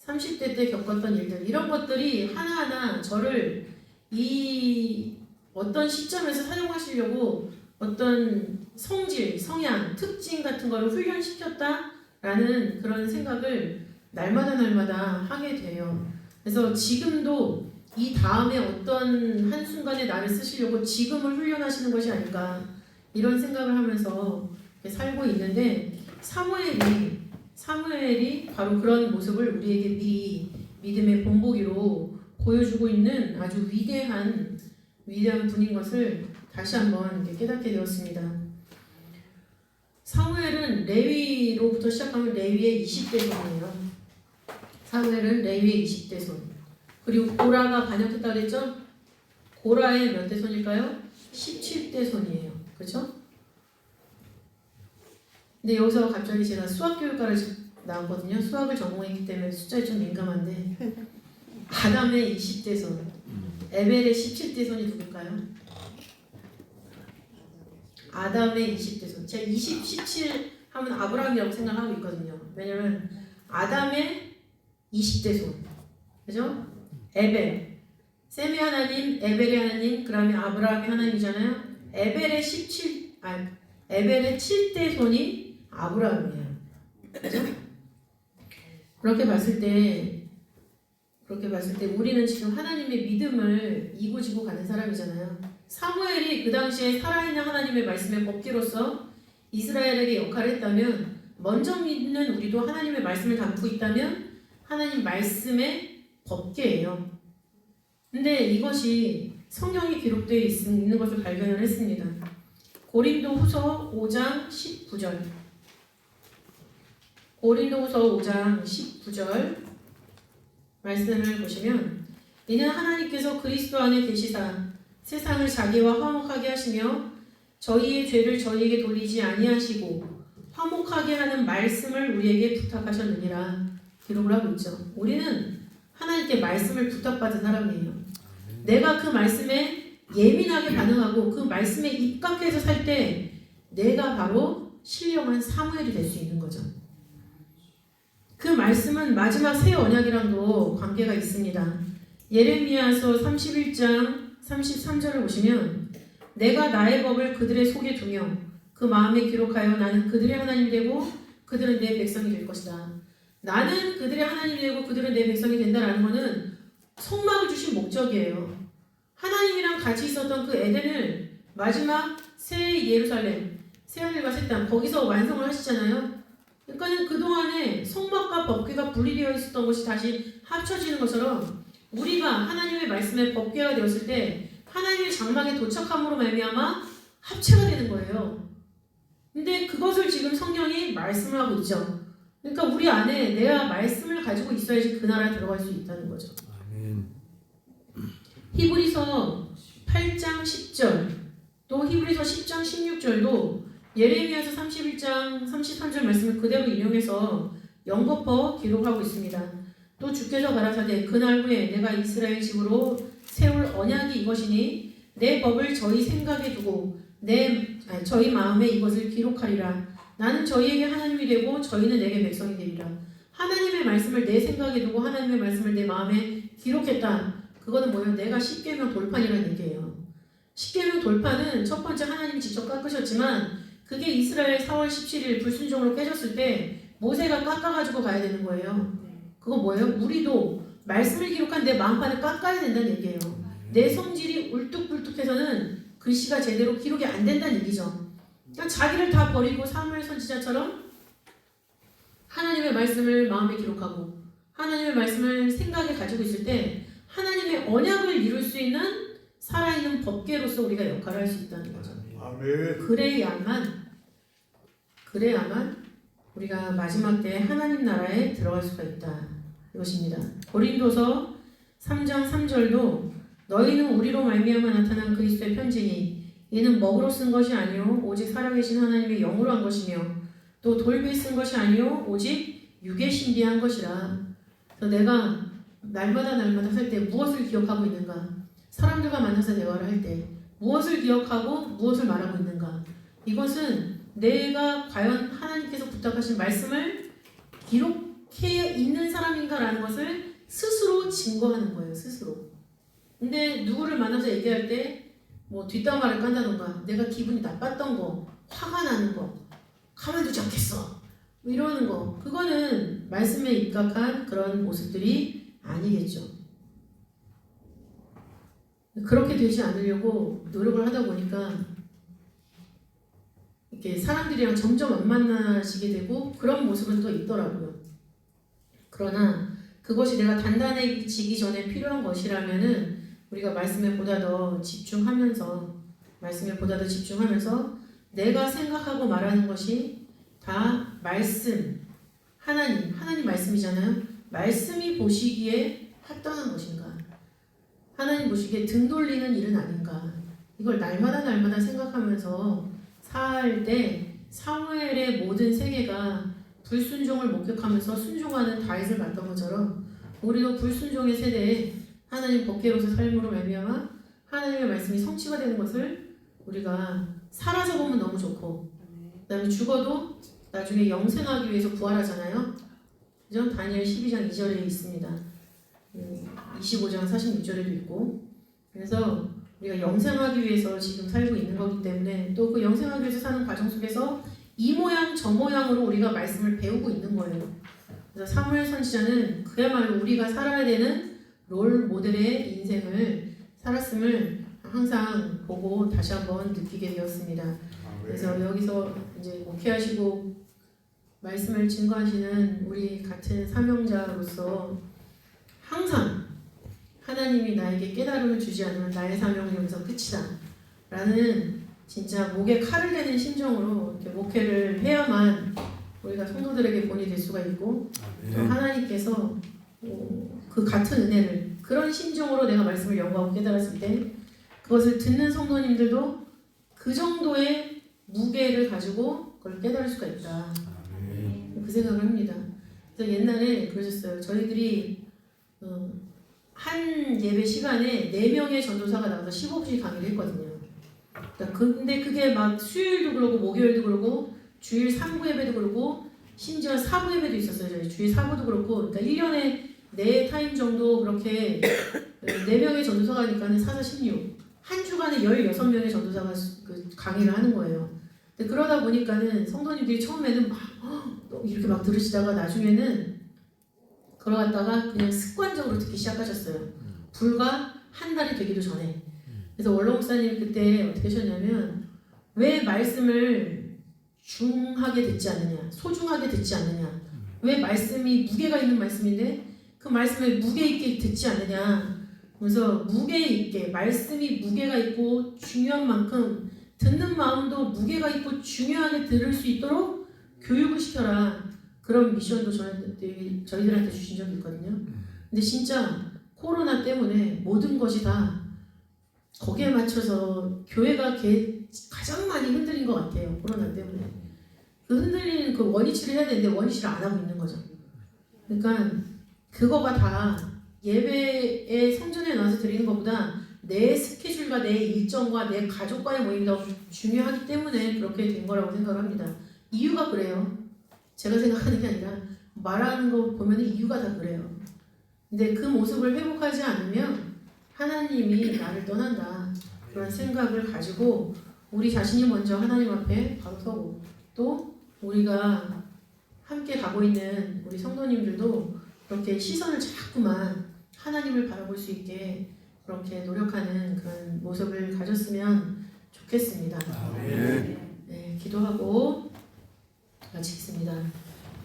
30대 때 겪었던 일들, 이런 것들이 하나하나 저를 이 어떤 시점에서 사용하시려고 어떤 성질, 성향, 특징 같은 거를 훈련시켰다라는 그런 생각을 날마다 하게 돼요. 그래서 지금도 이 다음에 어떤 한순간에 나를 쓰시려고 지금을 훈련하시는 것이 아닐까 이런 생각을 하면서 살고 있는데 사무엘이 바로 그런 모습을 우리에게 미리 믿음의 본보기로 보여주고 있는 아주 위대한 분인 것을 다시 한번 깨닫게 되었습니다. 사무엘은 레위로부터 시작하면 레위의 20대 손이에요. 사무엘은 레위의 20대 손. 그리고 고라가 반역했다고 그랬죠? 고라의 몇 대 손일까요? 17대 손이에요. 그렇죠? 근데 여기서 갑자기 제가 수학교육과를 나왔거든요. 수학을 전공했기 때문에 숫자에 좀 민감한데 아담의 20대 손, 에벨의 17대 손이 누굴까요? 아담의 20대손. 제가 20, 17 하면 아브라함이라고 생각하고 있거든요. 왜냐면 아담의 20대손. 그죠? 에벨. 셈의 하나님, 에벨의 하나님, 그 다음에 아브라함의 하나님이잖아요. 에벨의 7대손이 아브라함이에요. 그죠? 그렇게 봤을 때 우리는 지금 하나님의 믿음을 이고지고 가는 사람이잖아요. 사무엘이 그 당시에 살아있는 하나님의 말씀의 법기로서 이스라엘에게 역할을 했다면, 먼저 믿는 우리도 하나님의 말씀을 담고 있다면 하나님 말씀의 법계예요. 근데 이것이 성경에 기록되어 있는 것을 발견을 했습니다. 고린도후서 5장 19절. 고린도후서 5장 19절 말씀을 보시면, 이는 하나님께서 그리스도 안에 계시사 세상을 자기와 화목하게 하시며 저희의 죄를 저희에게 돌리지 아니하시고 화목하게 하는 말씀을 우리에게 부탁하셨느니라 기록을 하고 있죠. 우리는 하나님께 말씀을 부탁받은 사람이에요. 내가 그 말씀에 예민하게 반응하고 그 말씀에 입각해서 살 때 내가 바로 신령한 사무엘이 될 수 있는 거죠. 그 말씀은 마지막 새 언약이랑도 관계가 있습니다. 예레미야서 31장 33절을 보시면, 내가 나의 법을 그들의 속에 두며 그 마음에 기록하여 나는 그들의 하나님이 되고 그들은 내 백성이 될 것이다. 나는 그들의 하나님이 되고 그들은 내 백성이 된다라는 것은 속막을 주신 목적이에요. 하나님이랑 같이 있었던 그 에덴을 마지막 새 예루살렘, 새하늘과 새 땅, 거기서 완성을 하시잖아요. 그러니까는 그동안에 속막과 법궤가 분리되어 있었던 것이 다시 합쳐지는 것처럼 우리가 하나님의 말씀에 법궤가 되었을 때 하나님의 장막에 도착함으로 말미암아 합체가 되는 거예요. 근데 그것을 지금 성경이 말씀을 하고 있죠. 그러니까 우리 안에 내가 말씀을 가지고 있어야지 그 나라에 들어갈 수 있다는 거죠. 아멘. 히브리서 8장 10절, 또 히브리서 10장 16절도 예레미야서 31장 33절 말씀을 그대로 인용해서 연거퍼 기록하고 있습니다. 또 주께서 가라사대 그날 후에 내가 이스라엘 집으로 세울 언약이 이것이니 내 법을 저희 생각에 두고 저희 마음에 이것을 기록하리라. 나는 저희에게 하나님이 되고 저희는 내게 백성이 되리라. 하나님의 말씀을 내 생각에 두고 하나님의 말씀을 내 마음에 기록했다. 그거는 뭐예요? 내가 십계명 돌판이라는 얘기예요. 십계명 돌판은 첫 번째 하나님이 직접 깎으셨지만 그게 이스라엘 4월 17일 불순종으로 깨졌을 때 모세가 깎아가지고 가야 되는 거예요. 그거 뭐예요? 우리도 말씀을 기록한 내 마음판을 깎아야 된다는 얘기예요. 내 성질이 울뚝불뚝해서는 글씨가 제대로 기록이 안 된다는 얘기죠. 그러니까 자기를 다 버리고 사무엘 선지자처럼 하나님의 말씀을 마음에 기록하고 하나님의 말씀을 생각에 가지고 있을 때 하나님의 언약을 이룰 수 있는 살아있는 법궤로서 우리가 역할을 할 수 있다는 거죠. 아멘. 그래야만 우리가 마지막 때 하나님 나라에 들어갈 수가 있다. 이것입니다. 고린도서 3장 3절도 너희는 우리로 말미암아 나타난 그리스도의 편지니 이는 먹으로 쓴 것이 아니요 오직 살아계신 하나님의 영으로 한 것이며 또 돌배 쓴 것이 아니요 오직 육에 신비한 것이라. 그래서 내가 날마다 살 때 무엇을 기억하고 있는가? 사람들과 만나서 대화를 할 때 무엇을 기억하고 무엇을 말하고 있는가? 이것은 내가 과연 하나님께서 부탁하신 말씀을 기록해 있는 사람인가라는 것을 스스로 증거하는 거예요. 스스로. 근데 누구를 만나서 얘기할 때 뭐 뒷담화를 깐다던가 내가 기분이 나빴던 거, 화가 나는 거, 가만두지 않겠어 이러는 거, 그거는 말씀에 입각한 그런 모습들이 아니겠죠. 그렇게 되지 않으려고 노력을 하다 보니까 이렇게 사람들이랑 점점 안 만나시게 되고 그런 모습은 또 있더라고요. 그러나 그것이 내가 단단해지기 전에 필요한 것이라면은 우리가 말씀에 보다 더 집중하면서 내가 생각하고 말하는 것이 다 말씀, 하나님 말씀이잖아요. 말씀이 보시기에 합당한 것인가? 하나님 보시기에 등 돌리는 일은 아닌가? 이걸 날마다 생각하면서 살 때 사무엘의 모든 세계가 불순종을 목격하면서 순종하는 다윗을 봤던 것처럼 우리도 불순종의 세대에 하나님 법궤로서 삶으로 말미암아 하나님의 말씀이 성취가 되는 것을 우리가 살아서 보면 너무 좋고, 그다음에 죽어도 나중에 영생하기 위해서 부활하잖아요. 그죠? 다니엘 12장 2절에 있습니다. 25장 46절에도 있고. 그래서 우리가 영생하기 위해서 지금 살고 있는 거기 때문에 또 그 영생하기 위해서 사는 과정 속에서 이 모양 저 모양으로 우리가 말씀을 배우고 있는 거예요. 그래서 사무엘 선지자는 그야말로 우리가 살아야 되는 롤 모델의 인생을 살았음을 항상 보고 다시 한번 느끼게 되었습니다. 그래서 여기서 이제 목회하시고 말씀을 증거하시는 우리 같은 사명자로서 항상 하나님이 나에게 깨달음을 주지 않으면 나의 사명은 여기서 끝이다 라는 진짜 목에 칼을 대는 심정으로 이렇게 목회를 해야만 우리가 성도들에게 본이 될 수가 있고 또 하나님께서 그 같은 은혜를 그런 심정으로 내가 말씀을 연구하고 깨달았을 때 그것을 듣는 성도님들도 그 정도의 무게를 가지고 그걸 깨달을 수가 있다. 그 생각을 합니다. 그래서 옛날에 그러셨어요. 저희들이 한 예배 시간에 4명의 전도사가 나와서 15분씩 강의를 했거든요. 그러니까 근데 그게 막 수요일도 그러고 목요일도 그러고 주일 3부 예배도 그러고 심지어 4부 예배도 있었어요. 저희 주일 4부도 그렇고 그러니까 1년에 4타임 정도 그렇게 4명의 전도사가 하니까는 4, 4, 16 한 주간에 16명의 전도사가 그 강의를 하는 거예요. 근데 그러다 보니까는 성도님들이 처음에는 막 이렇게 막 들으시다가 나중에는 걸어갔다가 그냥 습관적으로 듣기 시작하셨어요. 불과 한 달이 되기도 전에. 그래서 원로 목사님 그때 어떻게 하셨냐면 왜 말씀을 중하게 듣지 않느냐, 소중하게 듣지 않느냐, 왜 말씀이 무게가 있는 말씀인데 그 말씀을 무게 있게 듣지 않느냐. 그래서 무게 있게 말씀이 무게가 있고 중요한 만큼 듣는 마음도 무게가 있고 중요하게 들을 수 있도록 교육을 시켜라. 그런 미션도 저희들한테 주신 적이 있거든요. 근데 진짜 코로나 때문에 모든 것이 다 거기에 맞춰서 교회가 가장 많이 흔들린 것 같아요. 코로나 때문에. 그 흔들리는 그 원위치를 해야 되는데 원위치를 안 하고 있는 거죠. 그러니까 그거가 다 예배에 성전에 나와서 드리는 것보다 내 스케줄과 내 일정과 내 가족과의 모임이 더 중요하기 때문에 그렇게 된 거라고 생각합니다. 이유가 그래요. 제가 생각하는 게 아니라 말하는 거 보면 이유가 다 그래요. 근데 그 모습을 회복하지 않으면 하나님이 나를 떠난다 그런 생각을 가지고 우리 자신이 먼저 하나님 앞에 바로 서고 또 우리가 함께 가고 있는 우리 성도님들도 그렇게 시선을 자꾸만 하나님을 바라볼 수 있게 그렇게 노력하는 그런 모습을 가졌으면 좋겠습니다. 네, 기도하고 마치겠습니다.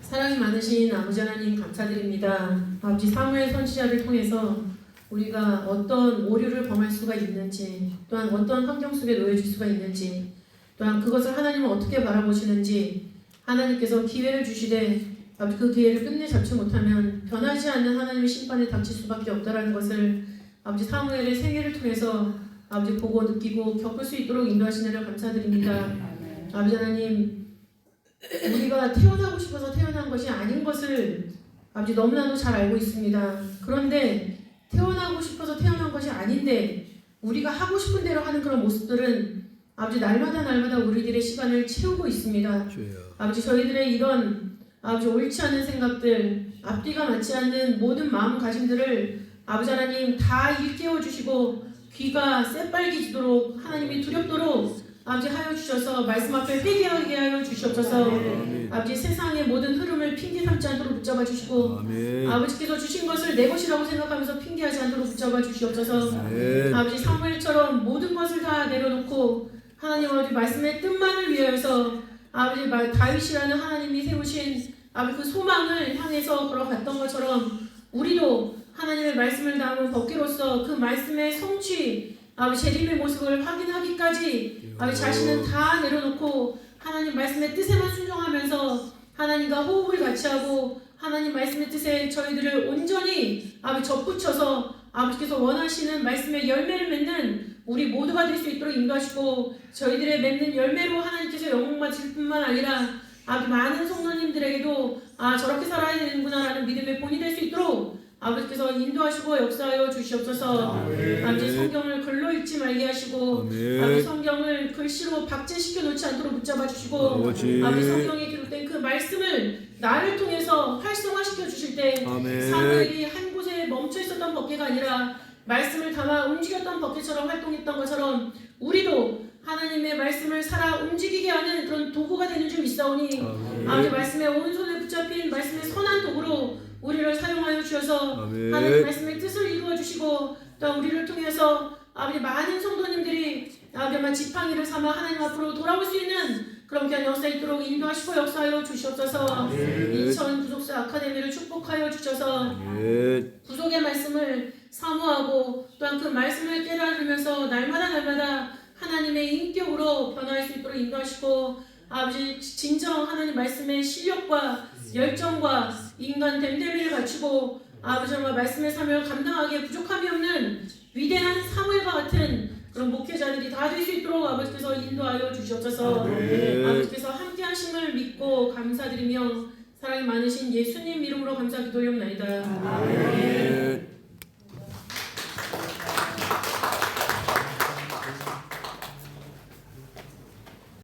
사랑이 많으신 아버지 하나님 감사드립니다. 아버지 사무엘 선지자를 통해서 우리가 어떤 오류를 범할 수가 있는지 또한 어떤 환경 속에 놓여질 수가 있는지 또한 그것을 하나님은 어떻게 바라보시는지 하나님께서 기회를 주시되 그 기회를 끝내 잡지 못하면 변하지 않는 하나님의 심판에 닥칠 수밖에 없다라는 것을 아버지 사무엘의 생애를 통해서 아버지 보고 느끼고 겪을 수 있도록 인도하시느라 감사드립니다. 아버지 하나님 우리가 태어나고 싶어서 태어난 것이 아닌 것을 아버지 너무나도 잘 알고 있습니다. 그런데 태어나고 싶어서 태어난 것이 아닌데 우리가 하고 싶은 대로 하는 그런 모습들은 아버지 날마다 우리들의 시간을 채우고 있습니다. 아버지 저희들의 이런 아버지 옳지 않은 생각들 앞뒤가 맞지 않는 모든 마음가짐들을 아버지 하나님 다 일깨워 주시고 귀가 새빨개지도록 하나님이 두렵도록 아버지 하여 주셔서 말씀 앞에 회개하게 하여 주시옵소서. 아버지 세상의 모든 흐름을 핑계 삼지 않도록 붙잡아 주시고 아버지께서 주신 것을 내 것이라고 생각하면서 핑계하지 않도록 붙잡아 주시옵소서. 아버지 사무엘처럼 모든 것을 다 내려놓고 하나님 아버지 말씀의 뜻만을 위하여서 아버지 다윗이라는 하나님이 세우신 아버지 그 소망을 향해서 걸어갔던 것처럼 우리도 하나님의 말씀을 담은 법기로서 그 말씀의 성취 아버지 재림의 모습을 확인하기까지 아버지 자신은 다 내려놓고 하나님 말씀의 뜻에만 순종하면서 하나님과 호흡을 같이 하고 하나님 말씀의 뜻에 저희들을 온전히 아버지 접붙여서 아버지께서 원하시는 말씀의 열매를 맺는 우리 모두가 될 수 있도록 인도하시고 저희들의 맺는 열매로 하나님께서 영광 받으실 뿐만 아니라 아버지 많은 성도님들에게도 저렇게 살아야 되는구나 라는 믿음의 본이 될 수 있도록 아버지께서 인도하시고 역사하여 주시옵소서. 아버지 성경을 글로 읽지 말게 하시고 아버지 성경을 글씨로 박제시켜 놓지 않도록 붙잡아 주시고 아버지 성경에 기록된 그 말씀을 나를 통해서 활성화시켜 주실 때 사무엘이 한 곳에 멈춰 있었던 법궤가 아니라 말씀을 담아 움직였던 법궤처럼 활동했던 것처럼 우리도 하나님의 말씀을 살아 움직이게 하는 그런 도구가 되는 줄 믿사오니 아버지 말씀에 오른손에 붙잡힌 말씀의 선한 도구로 우리를 사용하여 주셔서 하나님 말씀의 뜻을 이루어 주시고 또 우리를 통해서 아버지 많은 성도님들이 아버지 지팡이를 삼아 하나님 앞으로 돌아올 수 있는 그런 귀한 역사 있도록 인도하시고 역사하여 주시옵소서. 인천 구속사 아카데미를 축복하여 주셔서 구속의 말씀을 사모하고 또한 그 말씀을 깨달으면서 날마다 하나님의 인격으로 변화할 수 있도록 인도하시고 아버지 진정 하나님 말씀의 실력과 열정과 인간 됨됨이를 갖추고 아버지 정말 말씀의 사명을 감당하기에 부족함이 없는 위대한 사무엘과 같은 그런 목회자들이 다 될 수 있도록 아버지께서 인도하여 주시옵소서. 아버지께서 함께 하심을 믿고 감사드리며 사랑이 많으신 예수님 이름으로 감사 기도하옵나이다. 아멘.